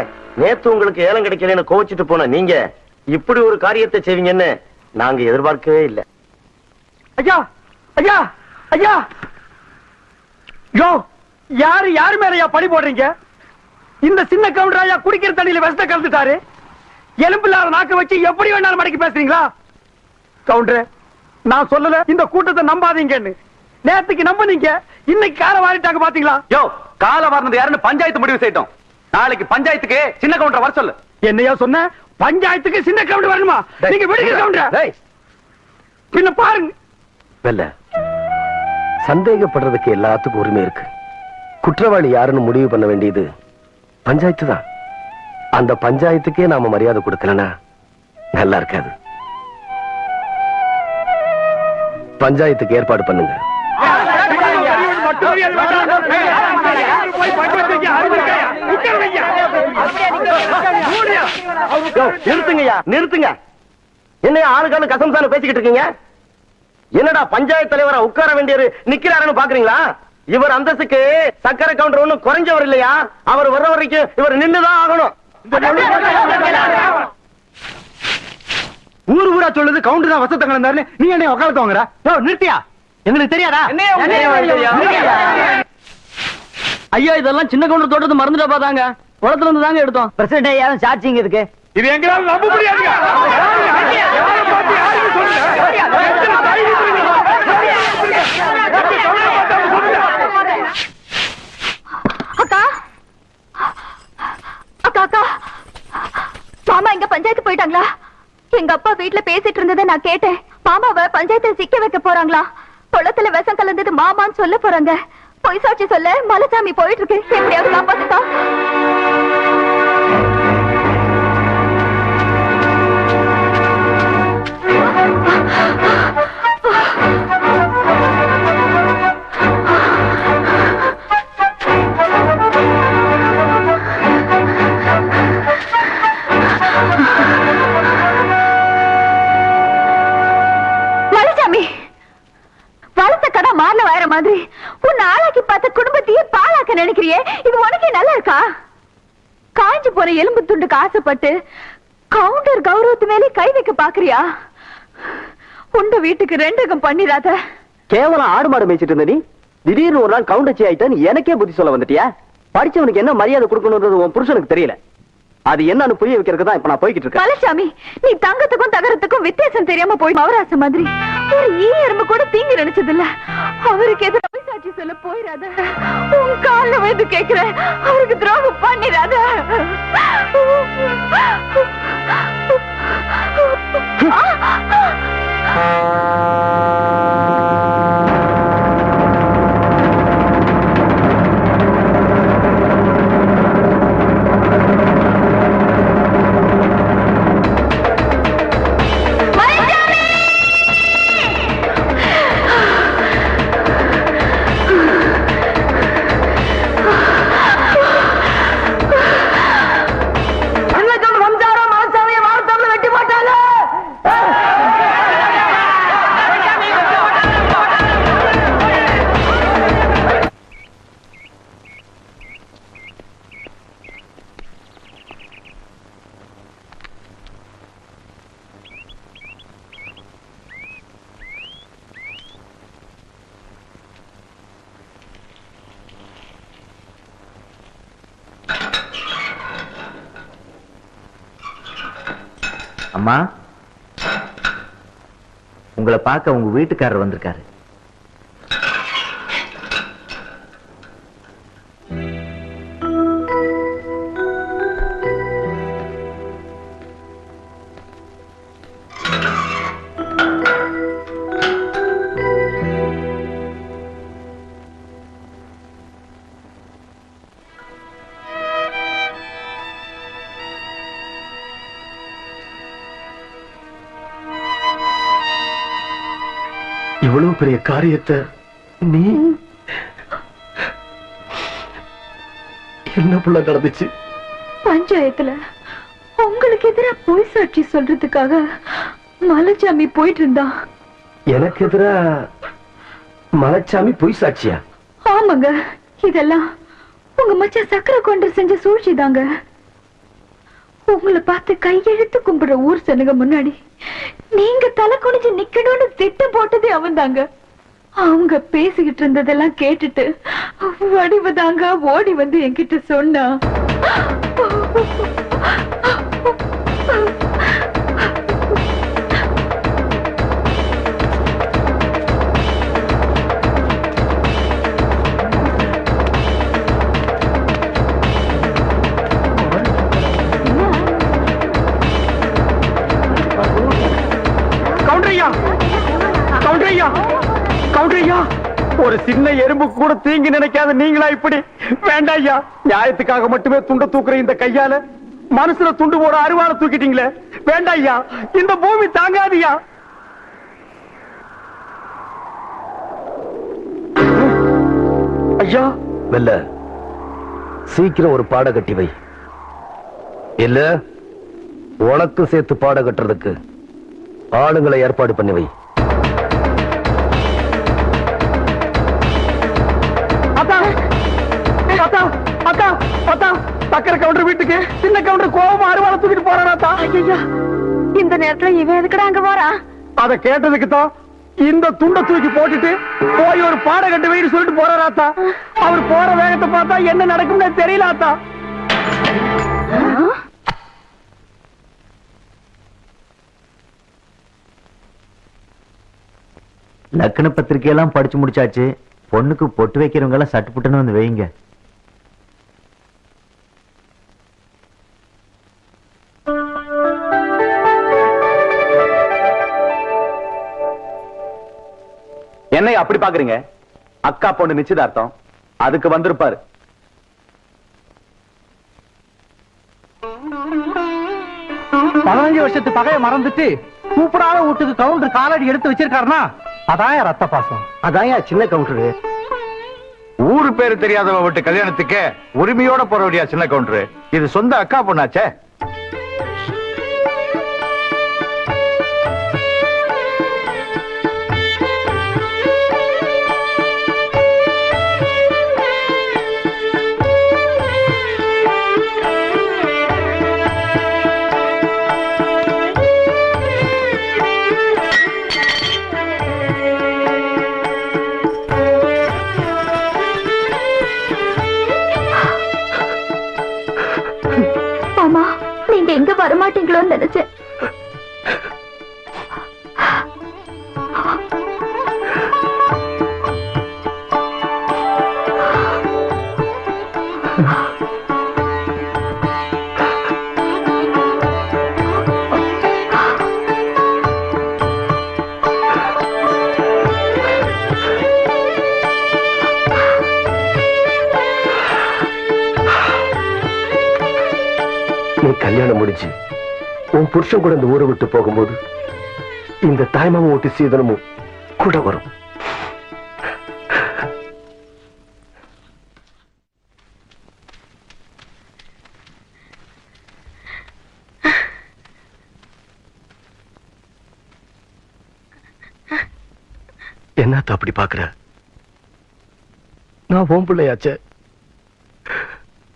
நேத்து உங்களுக்கு ஏலம் கிடைக்கலன்னு கோவிச்சிட்டு போன நீங்க இப்படி ஒரு காரியத்தை செய்வீங்கன்னு நாங்க எதிர்பார்க்கவே இல்லை.
ஐயா ஐயா ஐயா, யோ யாரு மேல பழி போடுறீங்க? இந்த சின்ன கவுண்டராயா குடிக்கிற தண்ணியில விஷத்தை கலந்துட்டாரு. எலும்பில்லாத நாக்க வச்சு எப்படி வேணாலும் மடக்கி பேசுறீங்களா? கவுண்டரே, நான் சொல்லல இந்த கூட்டத்தை நம்பாதீங்கன்னு. நேத்துக்கு நம்புனீங்க, இன்னைக்கு கால வாரிட்டாங்க பாத்தீங்களா?
யோ, கால வாரினது யாருன்னு பஞ்சாயத்து முடிவு செய்யட்டும். நாளைக்கு பஞ்சாயத்துக்கு சின்ன கவுண்டர் வர சொல்லு.
என்னையா சொன்ன? பஞ்சாயத்துக்கு சின்ன கவுண்டர் வரணுமா? நீங்க விடுங்க கவுண்டர். பின்ன பாருங்க.
வெல்ல, சந்தேகப்படுறதுக்கு எல்லாத்துக்கும் உரிமை இருக்கு. குற்றவாளி யாருன்னு முடிவு பண்ண வேண்டியது பஞ்சாயத்து தான். அந்த பஞ்சாயத்துக்கே நாம மரியாதை கொடுக்கலனா நல்லா இருக்காது. பஞ்சாயத்துக்கு ஏற்பாடு பண்ணுங்க.
நிறுத்துங்கய்யா, நிறுத்துங்க. என்ன ஆளுக்கான கசம்சான பேசிக்கிட்டு இருக்கீங்க? என்னடா பஞ்சாயத்து தலைவரா உட்கார வேண்டியவர் நிக்கிறாருன்னு பாக்குறீங்களா? இவர் அந்தஸ்துக்கு சக்கரை கவுண்டர் ஒண்ணும் குறைஞ்சவர் இல்லையா? அவர் வர்ற வரைக்கும் இவர் நின்னுதான் ஆகணும்.
ஊரு ஊரா சொல்லுது கவுண்டர் தான் வசத்த கலந்தாரு. நீ என்ன உட்காந்து வாங்குற? நிறுத்தியா? எங்களுக்கு தெரியாதா?
ஐயா, இதெல்லாம் சின்ன கவுண்டர் தோட்டத்தை மறந்துட்டா பாத்தாங்க. குளத்துல இருந்து தாங்க எடுத்தோம். பிரசிடண்ட் ஐயா சாட்சிங்க இருக்கு.
இது எங்களால நம்ப முடியாதுங்க.
அக்கா அக்கா அக்கா, மாமா எங்க பஞ்சாயத்து போயிட்டாங்களா? எங்க அப்பா வீட்டுல பேசிட்டு இருந்ததை நான் கேட்டேன். மாமாவை பஞ்சாயத்துல சிக்க வைக்க போறாங்களா? குளத்துல விஷம் கலந்தது மாமான்னு சொல்ல போறாங்க. பொய் சாட்சி சொல்ல மலைசாமி போயிட்டு இருக்கு. எப்படியாவது காப்பாத்துக்கா. மலைசாமி, வளர்த்த கடை மாறல வாயிற மாதிரி உன்னை ஆளாக்கி
பார்த்த குடும்பத்தையே பாழாக்க நினைக்கிறியே, இது உனக்கே நல்லா இருக்கா? காஞ்சு போன எலும்பு துண்டுக்கு ஆசைப்பட்டு கவுண்டர் கௌரவத்து மேலே கை வைக்க பாக்குறியா? உண்ட வீட்டுக்கு ரெண்டகம் பண்ணிராத.
கேவலம் ஆடு மாடு மேய்ச்சிட்டு இருந்த நீ திடீர்னு ஒரு நாள் கவுண்டச்சி ஆயிட்டான்னு எனக்கே புத்தி சொல்ல வந்துட்டியா? படிச்சவனுக்கு என்ன மரியாதை கொடுக்கணும்ன்றது உன் புருஷனுக்கு தெரியல. அது என்னன்னு புரிய வைக்கிறதுக்கு தான் இப்ப நான் போய்கிட்டு இருக்கேன்.
பழசாமி, நீ தங்கத்துக்கும் தகரத்துக்கும் வித்தியாசம் தெரியாம போய் மவராச மாதிரி ஒரு எறும்பு கூட தீங்கு நினைச்சது இல்ல. அவருக்கு எதிர சாட்சி சொல்ல போயிடாத. உன் கால்ல வந்து கேக்குறேன், அவருக்கு துரோகம் பண்ணிடாத.
அம்மா, உங்களை பார்க்க உங்க வீட்டுக்காரர் வந்திருக்காரு.
இவ்வளவு பெரிய காரியத்தை நீ என்ன புள்ள நடந்துச்சு?
பஞ்சாயத்துல உங்களுக்கு எதிரா பொய் சாட்சி சொல்றதுக்காக மலைச்சாமி போயிட்டு இருந்தான்.
எனக்கு எதிரா மலைச்சாமி பொய் சாட்சியா?
ஆமாங்க, இதெல்லாம் உங்க மச்சான் சக்கரை கொண்டு செஞ்ச சூழ்ச்சி தாங்க. உங்களை பார்த்து கையெழுத்து கும்பிடுற ஊர் சனுங்க முன்னாடி நீங்க தலை குனிஞ்சு நிக்கணும்னு திட்டம் போட்டதே அவன் தாங்க. அவங்க பேசிக்கிட்டு இருந்ததெல்லாம் கேட்டுட்டு வடிவதாங்க ஓடி வந்து என்கிட்ட சொன்னா.
ஒரு சின்ன எறும்பு கூட தீங்கி நினைக்காத நீங்களா இப்படி? வேண்டாம் ஐயா, நியாயத்துக்காக மட்டுமே துண்ட தூக்குற இந்த கையால மனசுல துண்டு போட அருவாளை தூக்கிட்டீங்களே. வேண்டாம் ஐயா, இந்த பூமி தாங்காதியா. ஐயா,
வெல்ல சீக்கிரம் ஒரு பாட கட்டி வை. இல்ல உனக்கு சேர்த்து பாட கட்டுறதுக்கு ஆளுங்களை ஏற்பாடு பண்ணி வை.
சக்கரை கவுண்டர் வீட்டுக்கு சின்ன கவுண்டர் கோபமா அருவாளை தூக்கிட்டு போறாராத்தா.
இந்த நேரத்துல இவன் எதுக்கடா அங்க போறா?
அத கேட்டதுக்கு தான் இந்த துண்டை தூக்கி போட்டுட்டு போய் ஒரு பாட கட்டு வைன்னு சொல்லிட்டு போறாராத்தா. அவர் போற வேகத்தை பார்த்தா என்ன நடக்கும்னு தெரியலாத்தா.
லக்ன பத்திரிகையெல்லாம் படிச்சு முடிச்சாச்சு. பொண்ணுக்கு பொட்டு வைக்கிறவங்க எல்லாம் சட்டு புட்டுன்னு வந்து வைங்க.
என்னை அப்படி பாக்குறீங்க? அக்கா பொண்ணு நிச்சயதார்த்தம், அதுக்கு வந்திருப்பாரு.
வருஷத்து பகைய மறந்துட்டு கூப்பிடாத வீட்டுக்கு கவுண்டர் காலடி எடுத்து வச்சிருக்காருன்னா அதாயா ரத்த பாசம்.
அதாயா சின்ன கவுண்டரு.
ஊரு பேரு தெரியாதவ விட்டு கல்யாணத்துக்கு உரிமையோட போற வழியா சின்ன கவுண்டரு. இது சொந்த அக்கா பொண்ணாச்சே.
வரமாட்டீங்களோன்னு நினைச்சேன்.
நீ கல்யாணம் முடிஞ்சு உன் புருஷன் கூட இந்த ஊரை விட்டு போகும்போது இந்த தாய்மாம ஓட்டு சீதனமும் கூட வரும். என்னத்த அப்படி பாக்குற? நான் உன் பிள்ளையாச்சே,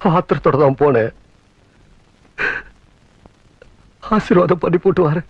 ஆத்திரத்தோட தான் போனேன். ஆசீர்வாதம் பண்ணி போட்டு வரேன்.